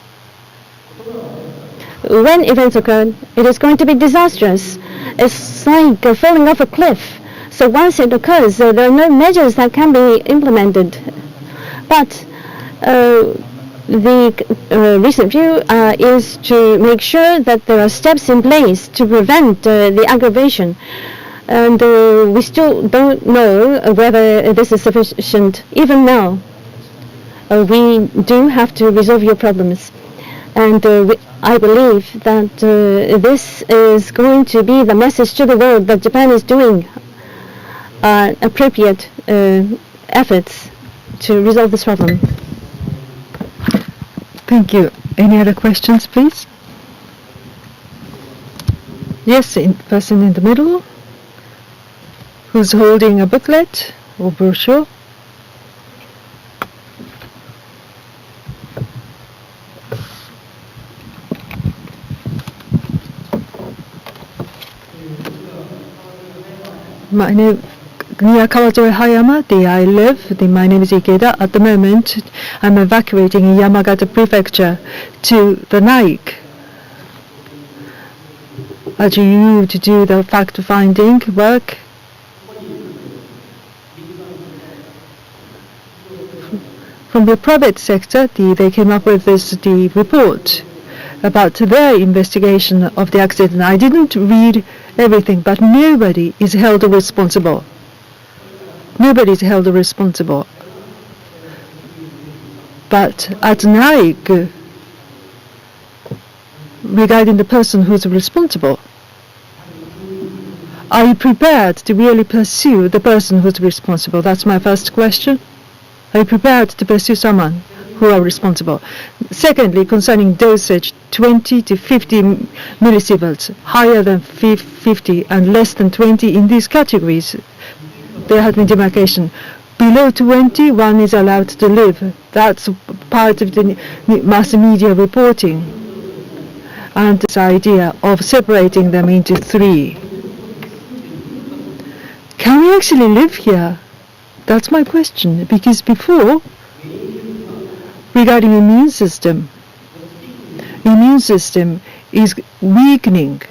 When events occur, it is going to be disastrous. It's like falling off a cliff. So once it occurs, there are no measures that can be implemented. But the recent view is to make sure that there are steps in place to prevent the aggravation. And we still don't know whether this is sufficient. Even now, we do have to resolve your problems. And I believe that this is going to be the message to the world that Japan is doing appropriate efforts to resolve this problem. Thank you. Any other questions, please? Yes, person in the middle, who's holding a booklet or brochure. My name near Kawazoe Hayama, I live. My name is Ikeda. At the moment, I'm evacuating in Yamagata Prefecture to the NAIIC. As you to do the fact-finding work. from the private sector, they came up with the report about their investigation of the accident. I didn't read everything, but nobody is held responsible. Nobody is held responsible. But at NAIC, regarding the person who is responsible, are you prepared to really pursue the person who is responsible? That's my first question. Are you prepared to pursue someone who are responsible? Secondly, concerning dosage, 20 to 50 millisieverts, higher than 50 and less than 20 in these categories, there has been demarcation. Below 20, one is allowed to live. That's part of the mass media reporting. And this idea of separating them into 3. Can we actually live here? That's my question. Because before, regarding immune system is weakening.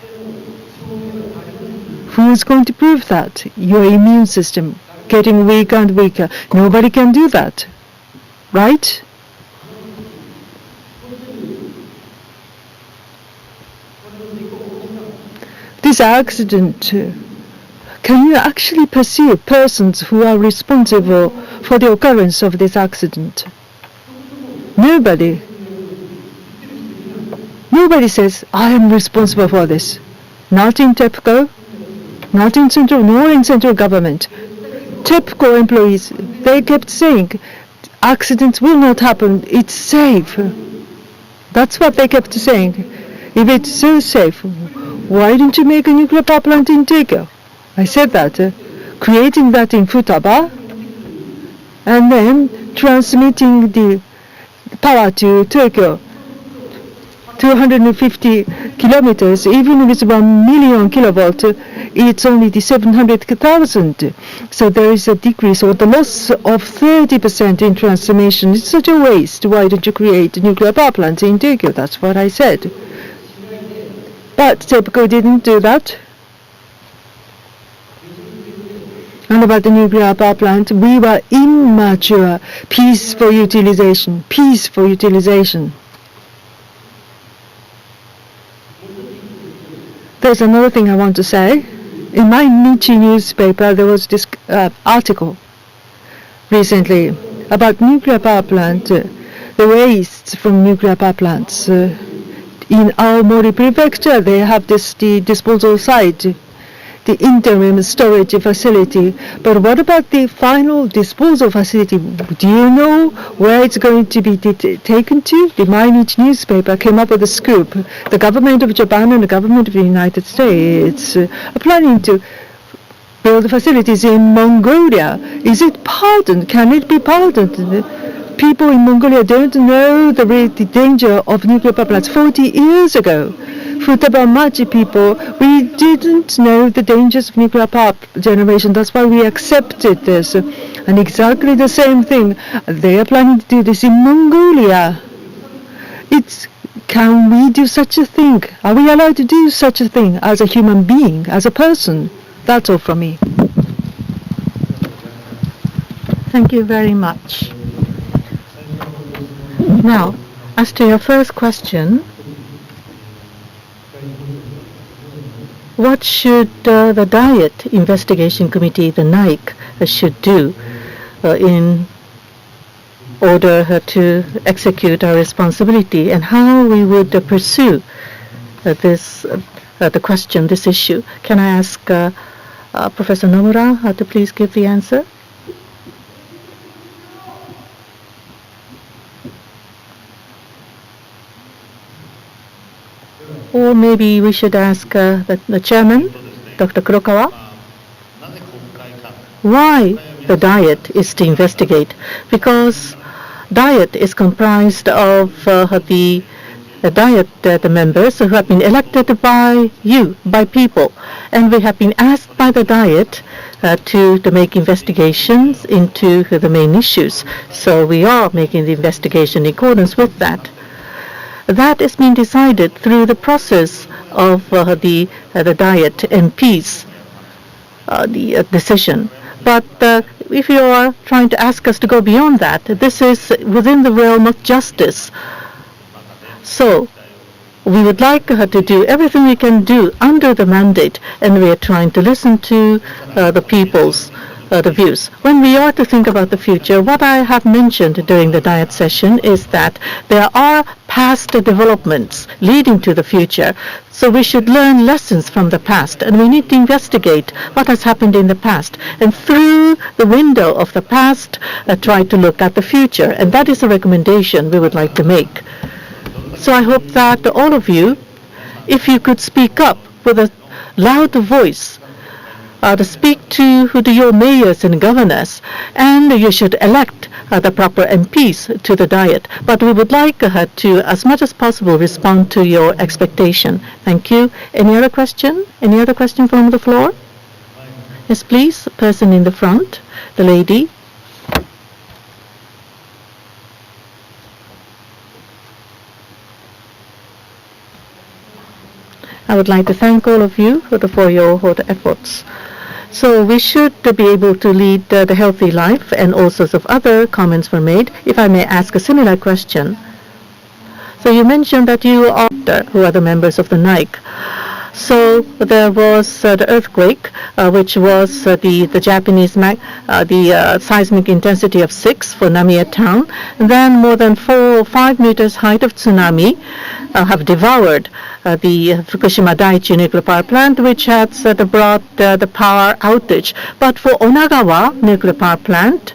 Who is going to prove that? Your immune system getting weaker and weaker. Nobody can do that, right? This accident, can you actually pursue persons who are responsible for the occurrence of this accident? Nobody. Nobody says, I am responsible for this. Not in TEPCO, not in central, nor in central government. TEPCO employees, they kept saying, accidents will not happen, it's safe. That's what they kept saying. If it's so safe, why don't you make a nuclear power plant in Tokyo? I said that. Creating that in Futaba, and then transmitting the power to Tokyo, 250 kilometers, even if it's 1 million kilovolt, it's only the 700,000. So there is a decrease or the loss of 30% in transmission. It's such a waste. Why don't you create a nuclear power plant in Tokyo? That's what I said. But TEPCO didn't do that. And about the nuclear power plant, we were immature. Peaceful utilization. Peaceful utilization. There's another thing I want to say. In my Nichi newspaper, there was this article recently about nuclear power plant, the wastes from nuclear power plants. In Aomori Prefecture, they have the disposal site, the interim storage facility. But what about the final disposal facility? Do you know where it's going to be taken to? The Mainichi newspaper came up with a scoop. The government of Japan and the government of the United States are planning to build facilities in Mongolia. Is it pardoned? Can it be pardoned? People in Mongolia don't know the danger of nuclear power plants. 40 years ago, Futaba-machi people, we didn't know the dangers of nuclear power generation. That's why we accepted this. And exactly the same thing, they are planning to do this in Mongolia. Can we do such a thing? Are we allowed to do such a thing as a human being, as a person? That's all from me. Thank you very much. Now, as to your first question, what should the Diet Investigation Committee, the NAIC, should do in order to execute our responsibility, and how we would pursue the question, this issue? Can I ask Professor Nomura to please give the answer? Or maybe we should ask the chairman, Dr. Kurokawa, why the Diet is to investigate. Because Diet is comprised of the Diet the members who have been elected by you, by people, and we have been asked by the Diet to make investigations into the main issues. So we are making the investigation in accordance with that. That is being decided through the process of the Diet MPs, the decision. But if you are trying to ask us to go beyond that, this is within the realm of justice. So we would like to do everything we can do under the mandate, and we are trying to listen to the people's the views. When we are to think about the future, what I have mentioned during the diet session is that there are past developments leading to the future. So we should learn lessons from the past, and we need to investigate what has happened in the past. And through the window of the past, try to look at the future. And that is a recommendation we would like to make. So I hope that all of you, if you could speak up with a loud voice, to speak to your mayors and governors, and you should elect the proper MPs to the Diet. But we would like to, as much as possible, respond to your expectation. Thank you. Any other question? Any other question from the floor? Yes, please. Person in the front, the lady. I would like to thank all of you for your efforts. So we should be able to lead the healthy life, and all sorts of other comments were made. If I may ask a similar question. So you mentioned that you are who are the members of the NAIIC. So there was the earthquake, which was the Japanese seismic intensity of 6 for Namiemachi town. And then more than 4 or 5 meters height of tsunami have devoured the Fukushima Daiichi nuclear power plant, which has brought the power outage. But for Onagawa nuclear power plant,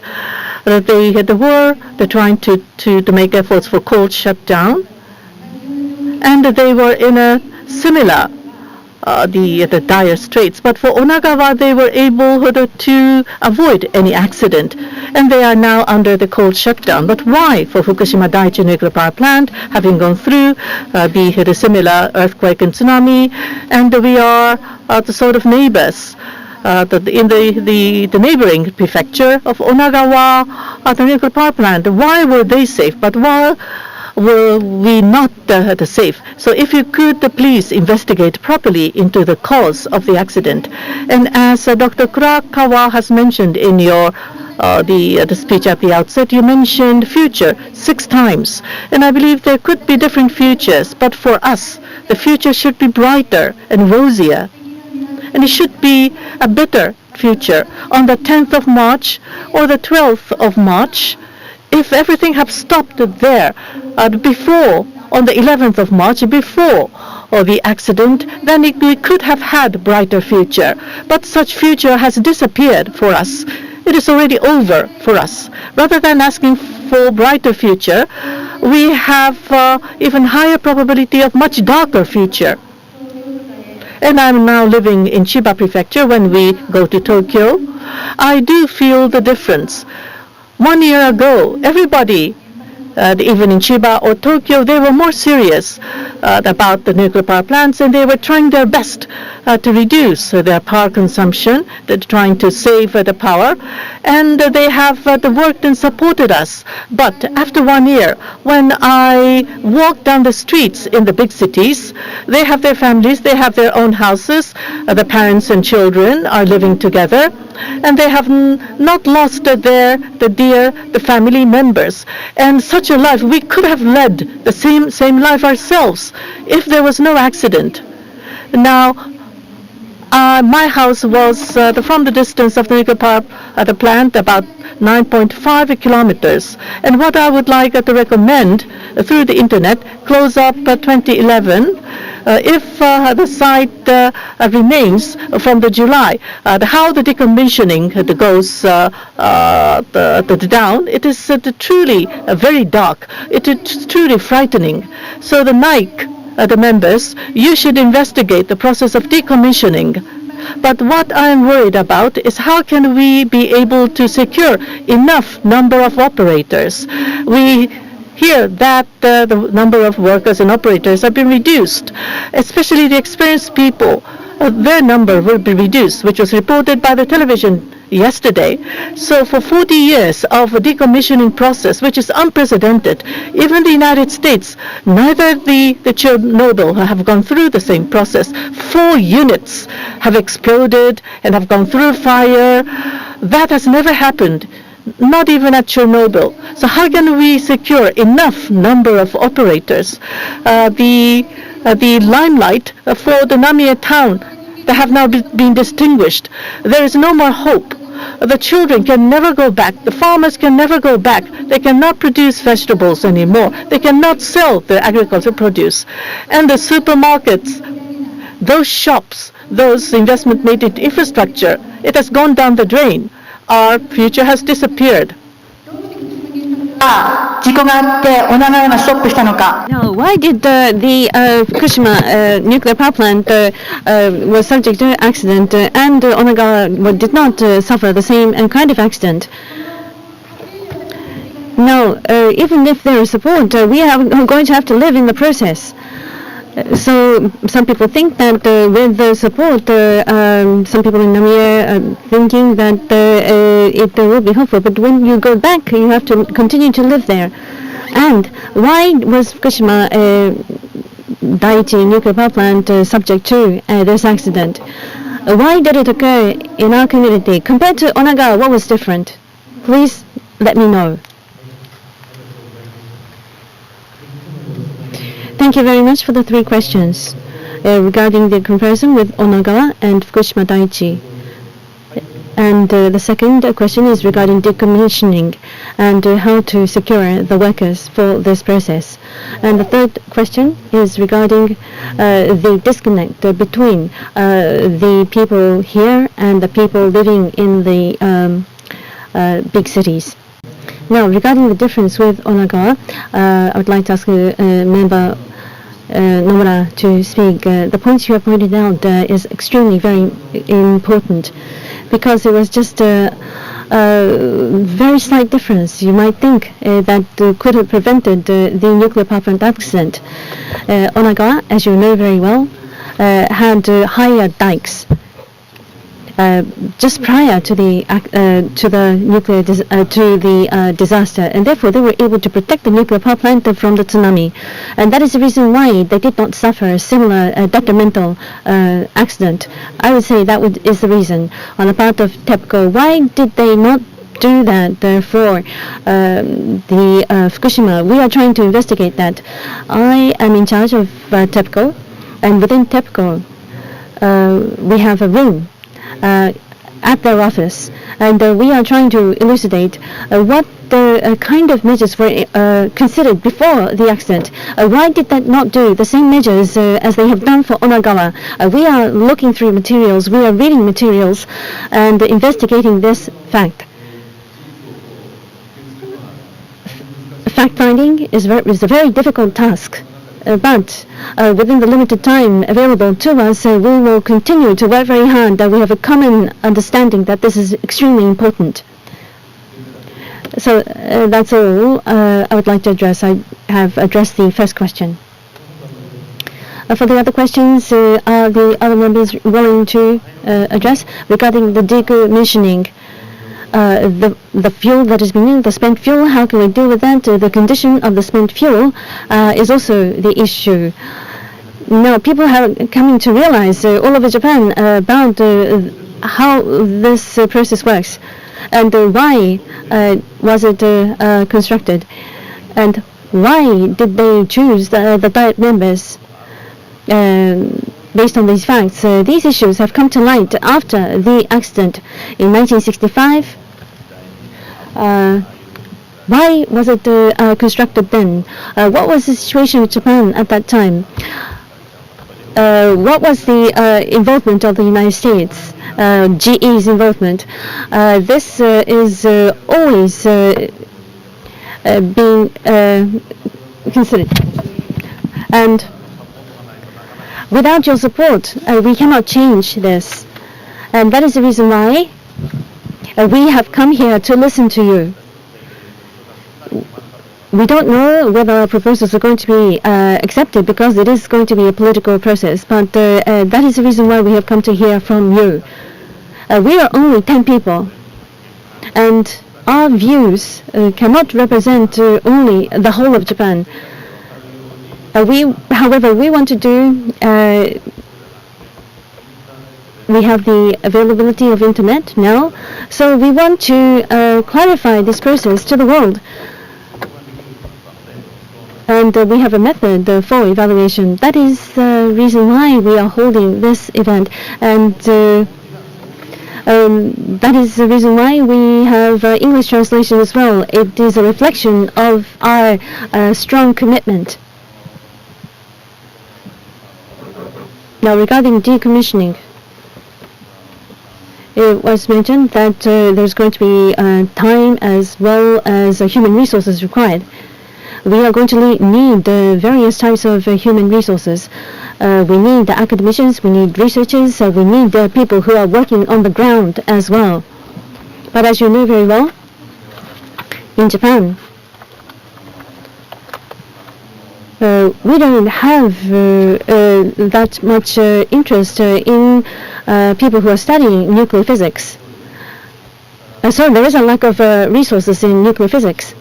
they're trying to make efforts for cold shutdown, and they were in a similar the dire straits. But for Onagawa, they were able to avoid any accident, and they are now under the cold shutdown. But why for Fukushima Daiichi nuclear power plant, having gone through the similar earthquake and tsunami, and we are the sort of neighbors in the neighboring prefecture of Onagawa, the nuclear power plant, why were they safe? But why were we not safe? So if you could please investigate properly into the cause of the accident. And as Dr. Kurakawa has mentioned in your the speech at the outset, you mentioned future 6 times. And I believe there could be different futures, but for us, the future should be brighter and rosier. And it should be a better future. On the 10th of March or the 12th of March, if everything had stopped there before, on the 11th of March, before the accident, then we could have had a brighter future. But such future has disappeared for us. It is already over for us. Rather than asking for brighter future, we have even higher probability of much darker future. And I'm now living in Chiba Prefecture. When we go to Tokyo, I do feel the difference. 1 year ago, everybody, even in Chiba or Tokyo, they were more serious about the nuclear power plants, and they were trying their best to reduce their power consumption. They're trying to save the power, and they have worked and supported us. But after 1 year, when I walk down the streets in the big cities, they have their families, they have their own houses, the parents and children are living together, and they have not lost the family members. And such a life, we could have led the same life ourselves if there was no accident. Now, my house was from the distance of the nuclear power the plant about 9.5 kilometers. And what I would like to recommend through the internet, close up 2011, if the site remains from the July, how the decommissioning goes down, it is truly very dark. It is truly frightening. So the NAIIC, the members, you should investigate the process of decommissioning. But what I am worried about is how can we be able to secure enough number of operators. We hear that the number of workers and operators have been reduced, especially the experienced people. Their number will be reduced, which was reported by the television yesterday. So for 40 years of a decommissioning process, which is unprecedented, even the United States, neither the Chernobyl have gone through the same process. 4 units have exploded and have gone through fire. That has never happened, not even at Chernobyl. So how can we secure enough number of operators? The limelight for the Namie town, they have now been distinguished. There is no more hope. The children can never go back. The farmers can never go back. They cannot produce vegetables anymore. They cannot sell their agricultural produce. And the supermarkets, those shops, those investment made in infrastructure, it has gone down the drain. Our future has disappeared. 事故があって女川がストップしたのか。 Now, why did the Fukushima nuclear power plant was subject to accident and Onagawa did not suffer the same kind of accident? Now, even if there is support, we are going to have to live in the process. So some people think that with the support, some people in Namie are thinking that it will be helpful. But when you go back, you have to continue to live there. And why was Fukushima Daiichi nuclear power plant subject to this accident? Why did it occur in our community? Compared to Onagawa, what was different? Please let me know. Thank you very much for the 3 questions regarding the comparison with Onagawa and Fukushima Daiichi. And the second question is regarding decommissioning and how to secure the workers for this process. And the third question is regarding the disconnect between the people here and the people living in the big cities. Now, regarding the difference with Onagawa, I would like to ask member Nomura to speak. The points you have pointed out is extremely very important, because it was just a very slight difference. You might think that could have prevented the nuclear power plant accident. Onagawa, as you know very well, had higher dikes just prior to the disaster, and therefore they were able to protect the nuclear power plant from the tsunami, and that is the reason why they did not suffer a similar detrimental accident. I would say that is the reason. On the part of TEPCO, why did they not do that for the Fukushima? We are trying to investigate that. I am in charge of TEPCO, and within TEPCO we have a room at their office, and we are trying to elucidate what the kind of measures were considered before the accident. Why did they not do the same measures as they have done for Onagawa? We are looking through materials, we are reading materials and investigating this fact. Fact-finding is a very difficult task. But within the limited time available to us, we will continue to work very hard. We have a common understanding that this is extremely important. So that's all I would like to address. I have addressed the first question. For the other questions, are the other members willing to address regarding the decommissioning? The fuel that is being used, the spent fuel, how can we deal with that? The condition of the spent fuel is also the issue. Now, people are coming to realize all over Japan about how this process works, and why was it constructed, and why did they choose the Diet members. Based on these facts, these issues have come to light after the accident in 1965. Why was it constructed then? What was the situation in Japan at that time? What was the involvement of the United States? GE's involvement. This is always being considered. And without your support, we cannot change this. And that is the reason why we have come here to listen to you. We don't know whether our proposals are going to be accepted, because it is going to be a political process, but that is the reason why we have come to hear from you. We are only 10 people, and our views cannot represent only the whole of Japan. However, we want to do we have the availability of internet now. So we want to clarify this process to the world. And we have a method for evaluation. That is the reason why we are holding this event. And that is the reason why we have English translation as well. It is a reflection of our strong commitment. Now, regarding decommissioning, it was mentioned that there's going to be time as well as human resources required. We are going to need various types of human resources. We need academicians, we need researchers, we need people who are working on the ground as well. But as you know very well, in Japan, we don't have that much interest in people who are studying nuclear physics. So there is a lack of resources in nuclear physics.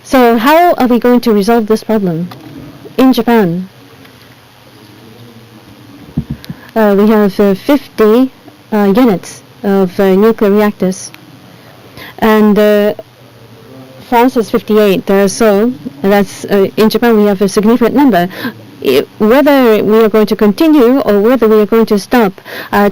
So how are we going to resolve this problem? In Japan, we have 50 units of nuclear reactors, and France has 58. So that's in Japan we have a significant number. Whether we are going to continue or whether we are going to stop,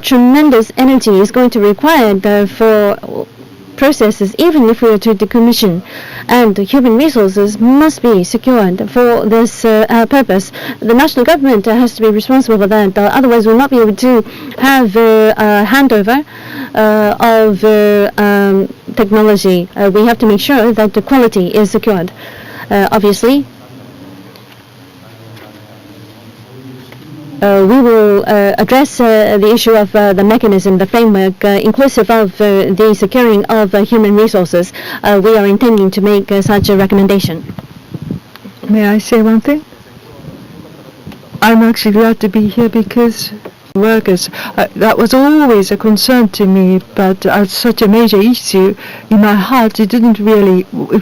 tremendous energy is going to be required for processes, even if we are to decommission, and human resources must be secured for this purpose. The national government has to be responsible for that, otherwise we'll not be able to have a handover of technology. We have to make sure that the quality is secured. Obviously, we will address the issue of the mechanism, the framework, inclusive of the securing of human resources. We are intending to make such a recommendation. May I say one thing? I'm actually glad to be here because workers, that was always a concern to me, but as such a major issue in my heart, it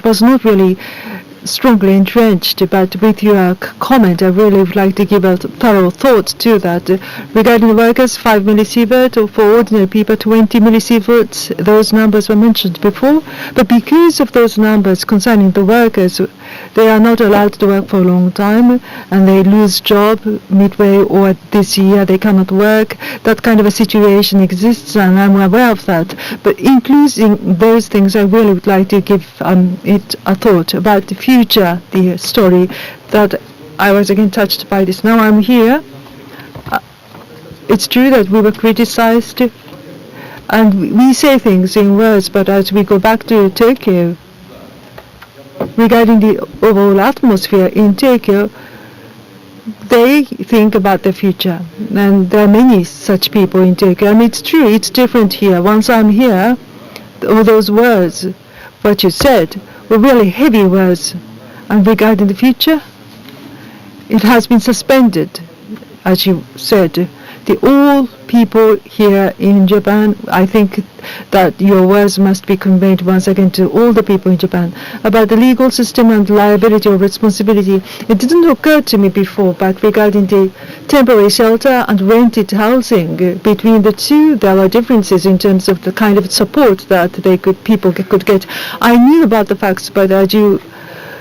was not really strongly entrenched, but with your comment, I really would like to give a thorough thought to that. Regarding the workers, 5 millisievert, or for ordinary people, 20 millisieverts, those numbers were mentioned before, but because of those numbers concerning the workers, they are not allowed to work for a long time, and they lose job midway or this year they cannot work. That kind of a situation exists, and I'm aware of that. But including those things, I really would like to give it a thought about the future, the story that I was again touched by this. Now I'm here. It's true that we were criticized, and we say things in words, but as we go back to Tokyo, regarding the overall atmosphere in Tokyo, they think about the future, and there are many such people in Tokyo. I mean, it's true, it's different here. Once I'm here, all those words, what you said, were really heavy words. And regarding the future, it has been suspended, as you said. All people here in Japan, I think that your words must be conveyed once again to all the people in Japan about the legal system and liability or responsibility. It didn't occur to me before, but regarding the temporary shelter and rented housing, between the two, there are differences in terms of the kind of support that people could get. I knew about the facts, but as you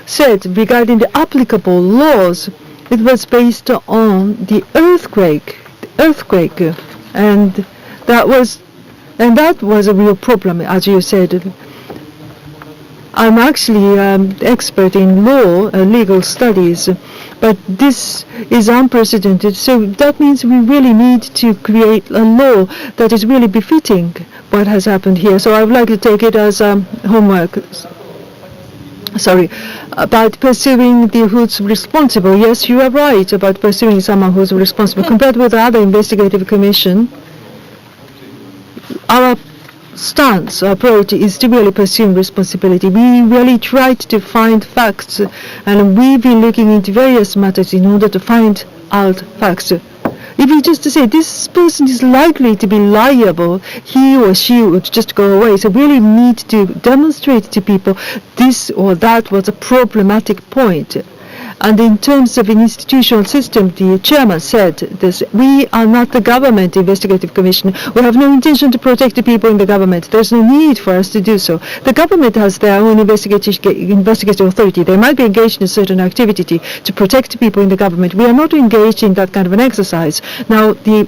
said, regarding the applicable laws, it was based on the earthquake, and that was a real problem, as you said. I'm actually expert in law, legal studies, but this is unprecedented. So that means we really need to create a law that is really befitting what has happened here. So I would like to take it as homework. About pursuing who's responsible. Yes, you are right about pursuing someone who's responsible. Compared with the other investigative commission, our stance, our approach is to really pursue responsibility. We really tried to find facts, and we've been looking into various matters in order to find out facts. If you just say this person is likely to be liable, he or she would just go away. So we really need to demonstrate to people this or that was a problematic point. And in terms of an institutional system, the chairman said this: we are not the government investigative commission. We have no intention to protect the people in the government. There's no need for us to do so. The government has their own investigative authority. They might be engaged in a certain activity to protect people in the government. We are not engaged in that kind of an exercise. Now, the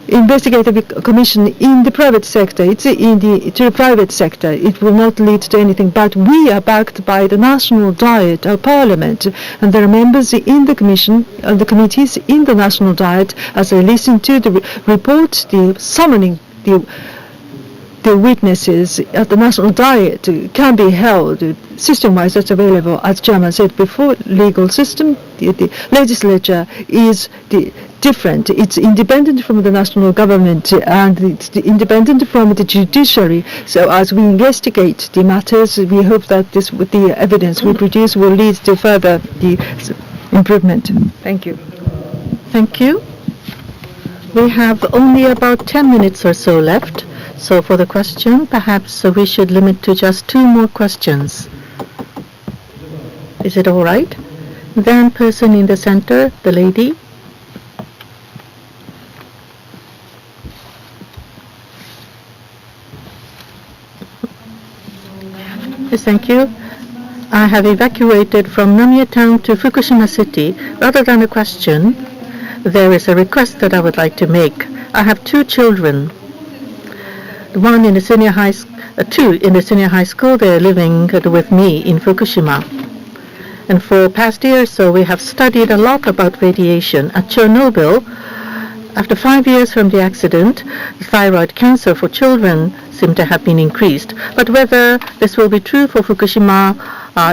investigative commission in the private sector, it's in the private sector. It will not lead to anything, but we are backed by the national diet, our parliament, and there are members in the commission, and the committees in the national diet. As I listen to the report, the summoning the witnesses at the national diet can be held system-wise. That's available. As Chairman said before, legal system, the legislature is different. It's independent from the national government, and it's independent from the judiciary. So as we investigate the matters, we hope that the evidence we produce will lead to further improvement. Thank you. Thank you. We have only about 10 minutes or so left. So for the question, perhaps we should limit to just 2 more questions. Is it all right? Then person in the center, the lady. Yes, thank you. I have evacuated from Namiemachi town to Fukushima City. Rather than a question, there is a request that I would like to make. I have 2 children. One in the senior high, 2 in the senior high school. They are living with me in Fukushima. And for past year or so, we have studied a lot about radiation. At Chernobyl, after 5 years from the accident, thyroid cancer for children seem to have been increased. But whether this will be true for Fukushima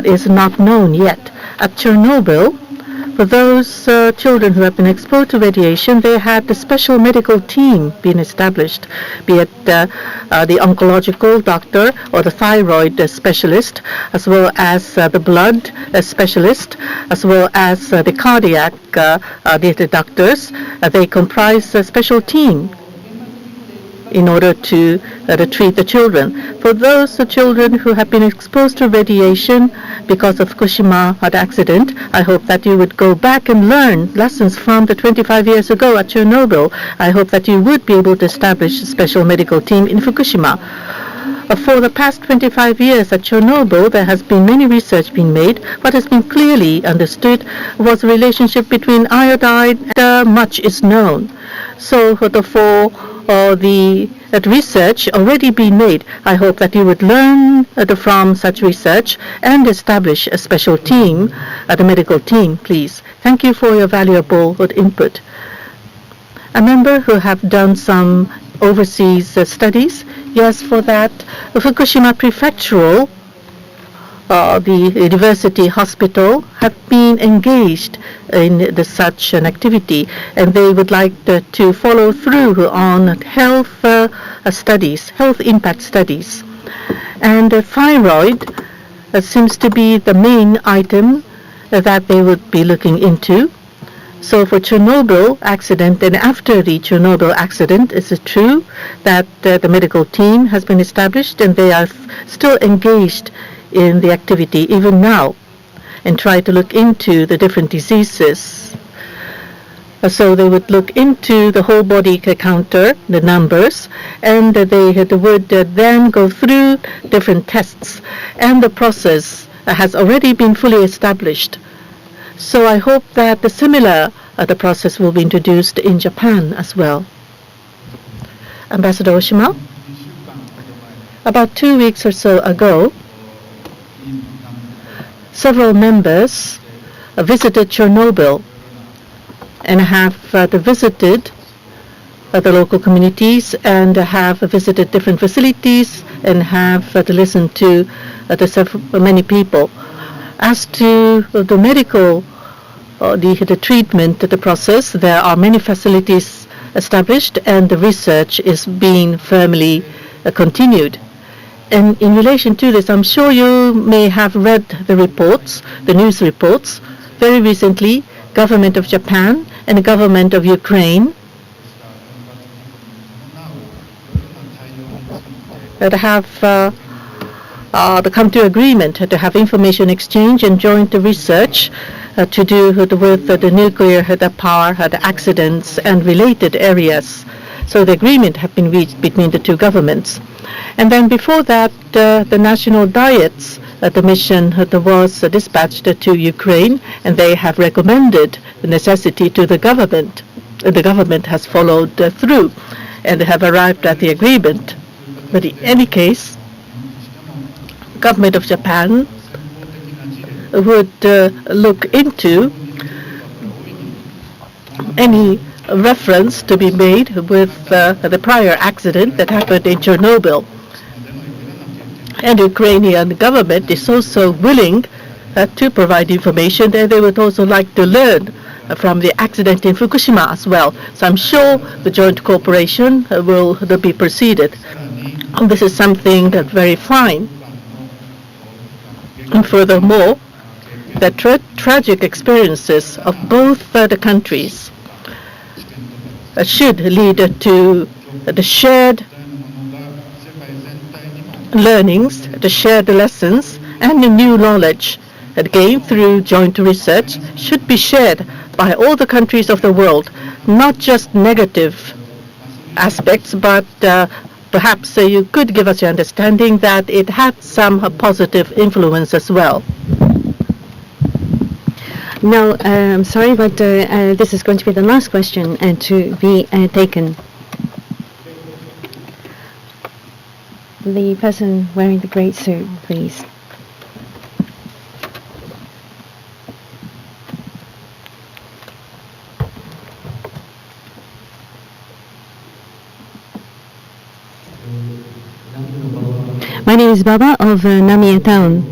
is not known yet. At Chernobyl, for those children who have been exposed to radiation, they had the special medical team being established, be it the oncological doctor or the thyroid specialist, as well as the blood specialist, as well as the cardiac the doctors. They comprise a special team in order to treat the children. For those children who have been exposed to radiation because of Fukushima accident, I hope that you would go back and learn lessons from the 25 years ago at Chernobyl. I hope that you would be able to establish a special medical team in Fukushima. For the past 25 years at Chernobyl, there has been many research being made. What has been clearly understood was the relationship between iodine and much is known. So for that research already been made, I hope that you would learn from such research and establish a special team, the medical team, please. Thank you for your valuable input. A member who have done some overseas studies. Yes, for that, Fukushima Prefectural, the university hospital, have been engaged in such an activity, and they would like to follow through on health studies, health impact studies. And thyroid seems to be the main item that they would be looking into. So for Chernobyl accident and after the Chernobyl accident, is it true that the medical team has been established and they are still engaged in the activity even now and try to look into the different diseases? So they would look into the whole body counter, the numbers, and they would then go through different tests, and the process has already been fully established. So I hope that the similar the process will be introduced in Japan as well. Ambassador Oshima, about 2 weeks or so ago, several members visited Chernobyl and have visited the local communities and have visited different facilities and have listened to many people. As to the medical, the treatment, the process, there are many facilities established and the research is being firmly continued. And in relation to this, I'm sure you may have read the reports, the news reports. Very recently, government of Japan and the government of Ukraine that have come to agreement to have information exchange and joint research to do with the nuclear power, the accidents and related areas. So the agreement have been reached between the two governments. And then before that, the national diets, the mission was dispatched to Ukraine, and they have recommended the necessity to the government. The government has followed through and have arrived at the agreement. But in any case, government of Japan would look into any reference to be made with the prior accident that happened in Chernobyl. And the Ukrainian government is also willing to provide information, and they would also like to learn from the accident in Fukushima as well. So I'm sure the joint cooperation will be proceeded. And this is something that's very fine. And furthermore, the tragic experiences of both the countries should lead to the shared learnings, the shared lessons, and the new knowledge gained through joint research should be shared by all the countries of the world, not just negative aspects, but perhaps you could give us your understanding that it had some positive influence as well. No, I'm sorry, but this is going to be the last question to be taken. The person wearing the great suit, please. My name is Baba of Namiemachi town.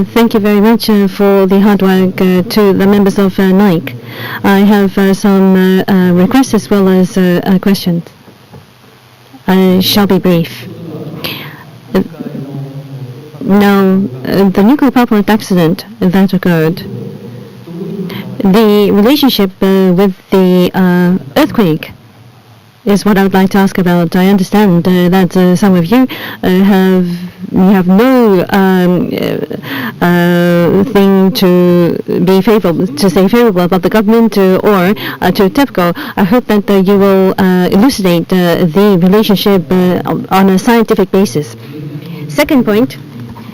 Thank you very much for the hard work to the members of NAIIC. I have some requests as well as questions. I shall be brief. Now, the nuclear power plant accident that occurred, the relationship with the earthquake is what I would like to ask about. I understand that some of you have no thing to be favorable, to say favorable about the government or to TEPCO. I hope that you will elucidate the relationship on a scientific basis. Second point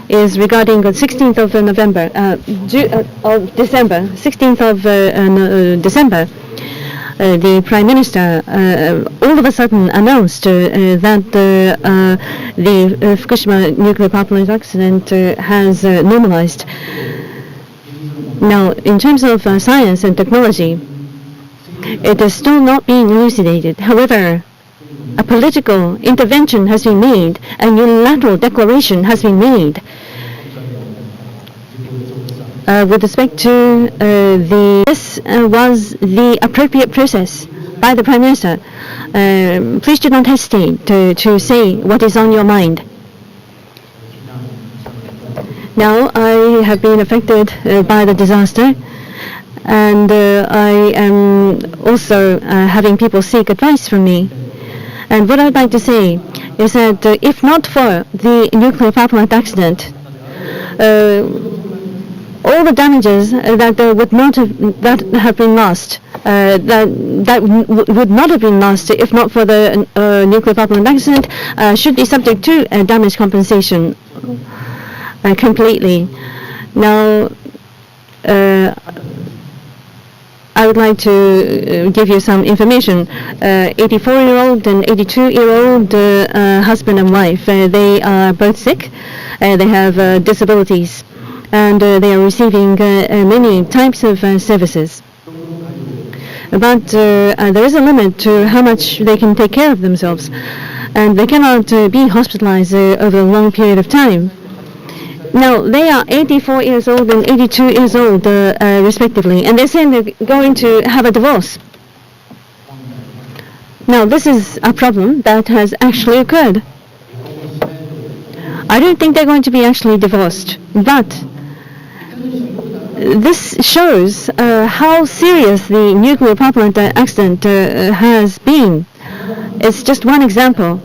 is regarding the 16th of November, December, 16th of December. The Prime Minister all of a sudden announced that the Fukushima nuclear power plant accident has normalized. Now, in terms of science and technology, it is still not being elucidated. However, a political intervention has been made, a unilateral declaration has been made. With respect to this was the appropriate process by the Prime Minister. Please do not hesitate to say what is on your mind. Now, I have been affected by the disaster, and I am also having people seek advice from me. And what I'd like to say is that if not for the nuclear power plant accident, all the damages that would not have been lost, would not have been lost if not for the nuclear power plant accident, should be subject to damage compensation completely. Now, I would like to give you some information. 84-year-old and 82-year-old husband and wife, they are both sick. They have disabilities. And they are receiving many types of services. But there is a limit to how much they can take care of themselves. And they cannot be hospitalized over a long period of time. Now, they are 84 years old and 82 years old, respectively. And they're saying they're going to have a divorce. Now, this is a problem that has actually occurred. I don't think they're going to be actually divorced. But this shows how serious the nuclear power plant accident has been. It's just one example.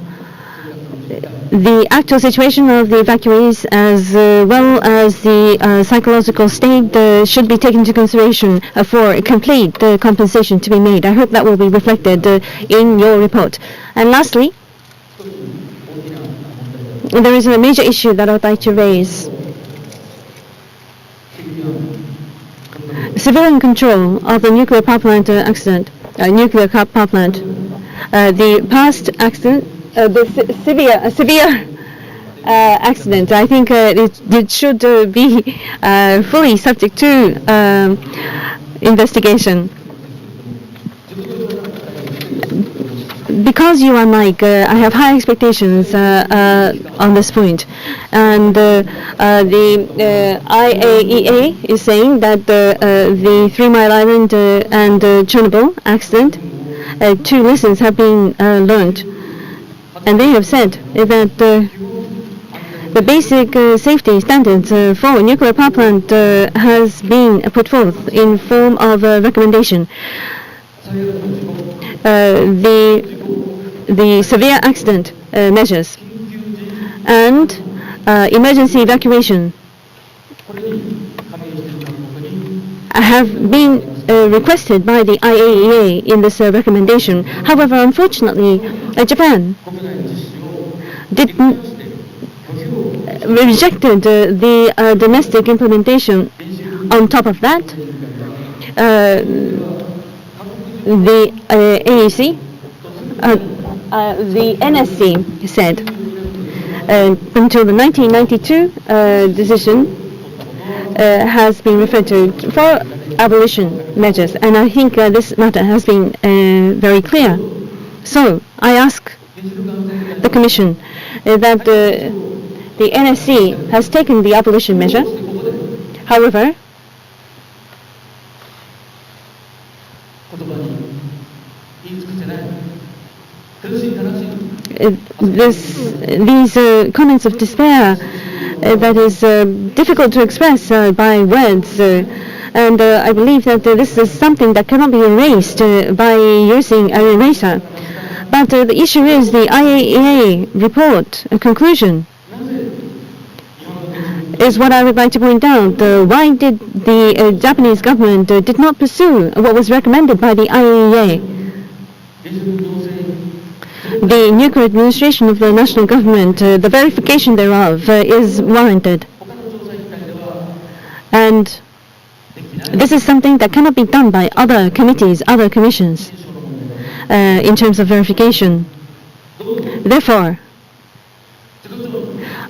the actual situation of the evacuees as well as the psychological state should be taken into consideration for complete compensation to be made. I hope that will be reflected in your report. And lastly, there is a major issue that I would like to raise. Civilian control of the nuclear power plant accident, nuclear power plant. The past accident, the severe accident, I think it should be fully subject to investigation. Because you are Mike, I have high expectations on this point. And the IAEA is saying that the 3 Mile Island and Chernobyl accident, 2 lessons have been learned. And they have said that the basic safety standards for a nuclear power plant has been put forth in form of a recommendation. The severe accident measures and emergency evacuation have been requested by the IAEA in this recommendation. However, unfortunately, Japan rejected the domestic implementation. On top of that, the AEC, the NSC said until the 1992 decision has been referred to for abolition measures, and I think this matter has been very clear. So I ask the Commission that the NSC has taken the abolition measure. However, these comments of despair that is difficult to express by words, and I believe that this is something that cannot be erased by using an eraser. But the issue is the IAEA report conclusion is what I would like to point out. Why did the Japanese government did not pursue what was recommended by the IAEA? The nuclear administration of the national government, the verification thereof is warranted. And this is something that cannot be done by other committees, other commissions, in terms of verification. Therefore,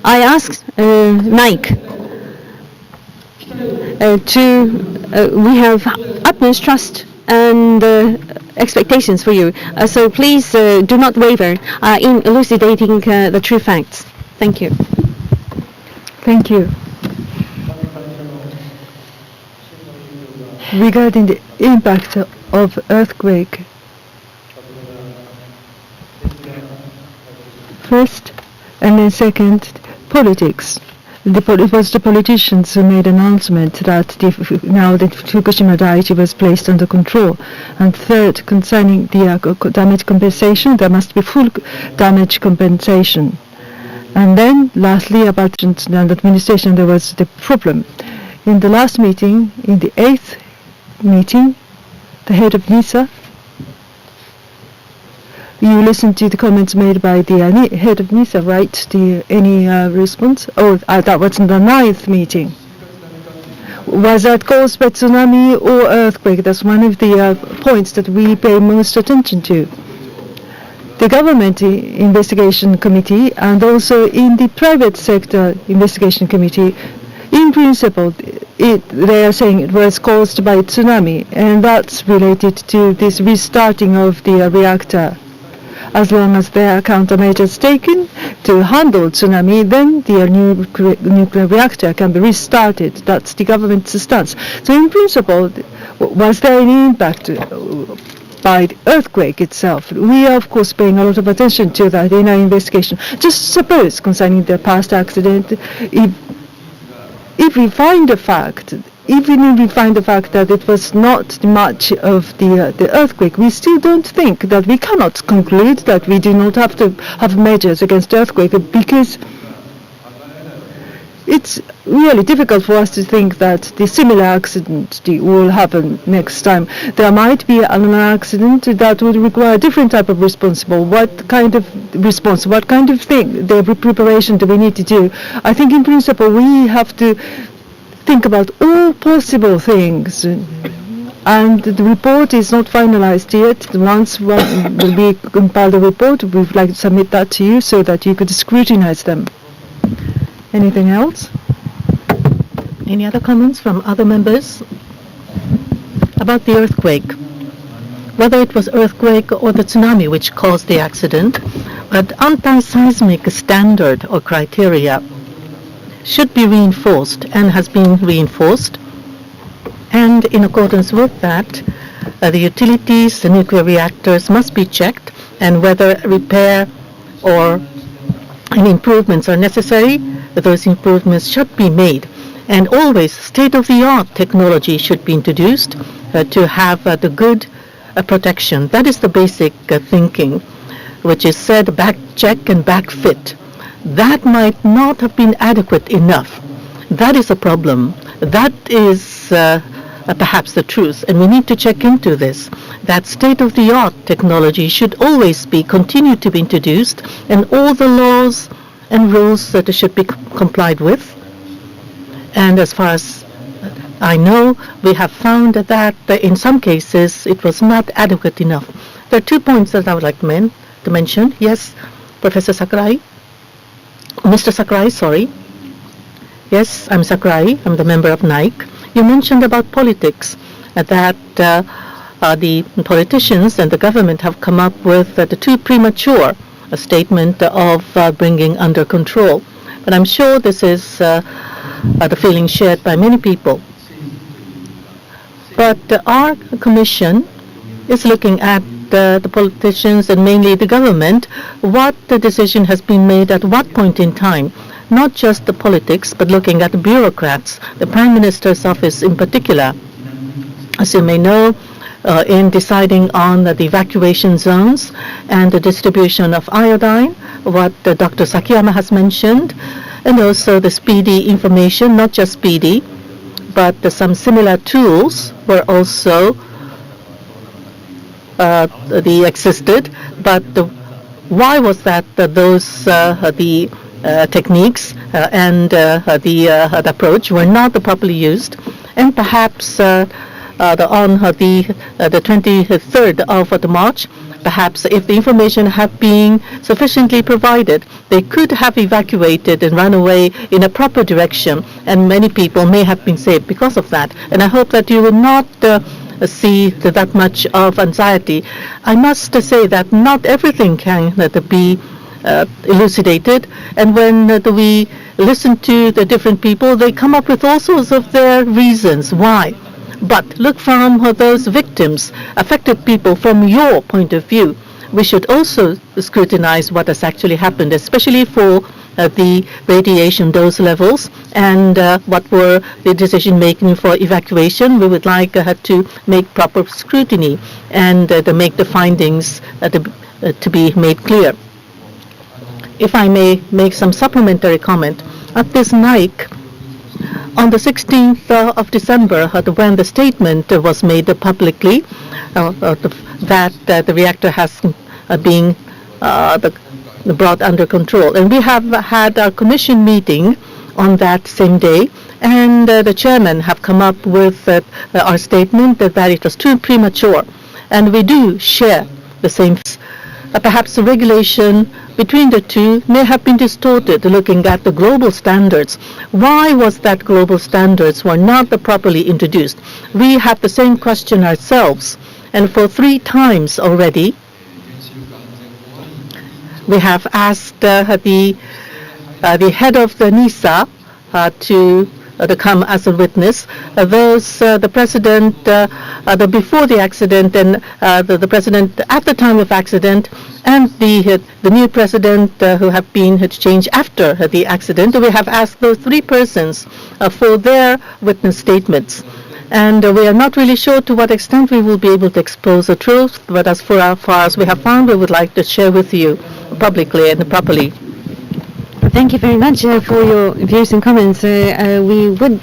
I asked NAIC we have utmost trust and expectations for you. So please do not waver in elucidating the true facts. Thank you. Thank you. Regarding the impact of earthquake, first and then second, politics. It was the politicians who made an announcement that now that Fukushima Daiichi was placed under control. And third, concerning the damage compensation, there must be full damage compensation. And then, lastly, about the administration, there was the problem. In the last meeting, in the 8th meeting, the head of NISA, you listened to the comments made by the head of NISA, right? Any response? Oh, that was in the 9th meeting. Was that caused by tsunami or earthquake? That's one of the points that we pay most attention to. The government investigation committee and also in the private sector investigation committee, in principle, they are saying it was caused by tsunami, and that's related to this restarting of the reactor. As long as there are countermeasures taken to handle tsunami, then the nuclear reactor can be restarted. That's the government's stance. So in principle, was there any impact by the earthquake itself? We are, of course, paying a lot of attention to that in our investigation. Just suppose, concerning the past accident, if we find a fact even if we find the fact that it was not much of the earthquake, we still don't think that we cannot conclude that we do not have to have measures against earthquake, because it's really difficult for us to think that the similar accident will happen next time. There might be an accident that would require a different type of responsible. What kind of response, what kind of thing, the preparation do we need to do? I think in principle we have to think about all possible things. And the report is not finalized yet. Once we compile the report, we would like to submit that to you so that you could scrutinize them. Anything else? Any other comments from other members about the earthquake? Whether it was earthquake or the tsunami which caused the accident, but anti-seismic standard or criteria should be reinforced and has been reinforced. And in accordance with that, the utilities, the nuclear reactors must be checked, and whether repair or any improvements are necessary, those improvements should be made. And always state-of-the-art technology should be introduced to have the good protection. That is the basic thinking, which is said back check and back fit. That might not have been adequate enough. That is a problem. That is perhaps the truth, and we need to check into this. That state-of-the-art technology should always be continued to be introduced, and all the laws and rules that should be complied with. And as far as I know, we have found that in some cases it was not adequate enough. There are 2 points that I would like to mention. Yes, Professor Sakurai. Mr. Sakurai, sorry. Yes, I'm Sakurai. I'm the member of NAIIC. You mentioned about politics, that the politicians and the government have come up with the too premature a statement of bringing under control. But I'm sure this is the feeling shared by many people. But our commission is looking at the politicians and mainly the government, what the decision has been made at what point in time. Not just the politics, but looking at the bureaucrats, the Prime Minister's office in particular. As you may know, in deciding on the evacuation zones and the distribution of iodine, what Dr. Sakiyama has mentioned, and also the speedy information, not just speedy, but some similar tools were also existed. But why was that those the techniques and the approach were not properly used? And perhaps on the 23rd of March, perhaps if the information had been sufficiently provided, they could have evacuated and run away in a proper direction, and many people may have been saved because of that. And I hope that you will not see that much of anxiety. I must say that not everything can be elucidated, and when we listen to the different people, they come up with all sorts of their reasons why. But look from those victims, affected people, from your point of view. We should also scrutinize what has actually happened, especially for the radiation dose levels and what were the decision making for evacuation. We would like to make proper scrutiny and to make the findings to be made clear. If I may make some supplementary comment, at this NAIIC, on the 16th of December, when the statement was made publicly that the reactor has been brought under control. And we have had our commission meeting on that same day, and the chairman have come up with our statement that it was too premature. And we do share the same. Perhaps the regulation between the two may have been distorted looking at the global standards. Why was that global standards were not properly introduced? We have the same question ourselves, and for 3 times already we have asked the head of the NISA to to come as a witness. Those the president before the accident and the president at the time of accident, and the new president who have been changed after the accident. We have asked those three persons for their witness statements. And we are not really sure to what extent we will be able to expose the truth, but as far as we have found, we would like to share with you publicly and properly. Thank you very much for your views and comments. We would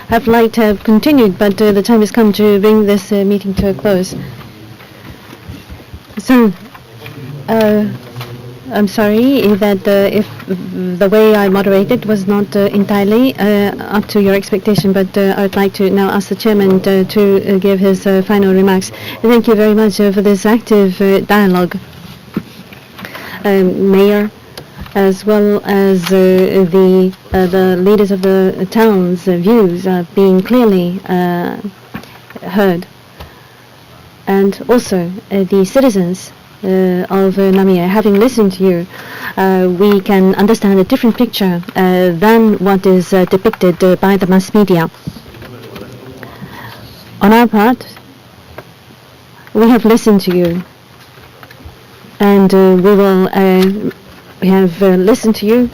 have liked to have continued, but the time has come to bring this meeting to a close. So, I'm sorry that if the way I moderated was not entirely up to your expectation, but I would like to now ask the chairman to give his final remarks. Thank you very much for this active dialogue. Mayor, as well as the leaders of the town's views are being clearly heard, and also the citizens of Namiemachi. Having listened to you, we can understand a different picture than what is depicted by the mass media. On our part, we have listened to you, and we will have listened to you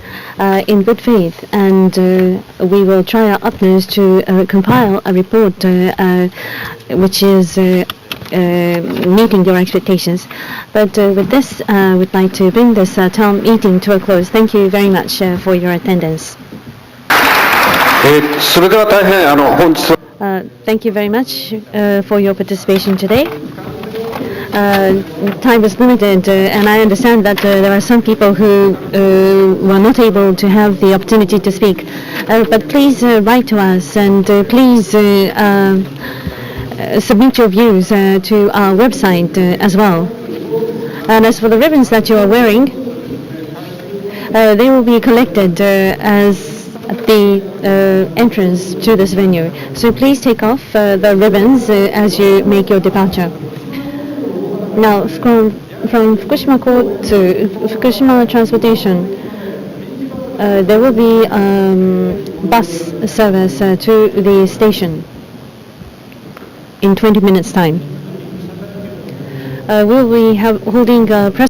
in good faith, and we will try our utmost to compile a report which is meeting your expectations. But with this, we'd like to bring this town meeting to a close. Thank you very much for your attendance. Thank you very much for your participation today. Time is limited, and I understand that there are some people who were not able to have the opportunity to speak. But please write to us, and please submit your views to our website as well. And as for the ribbons that you are wearing, they will be collected as the entrance to this venue. So please take off the ribbons as you make your departure. Now, from Fukushima Court to Fukushima Transportation, there will be bus service to the station in 20 minutes' time. We'll be holding a press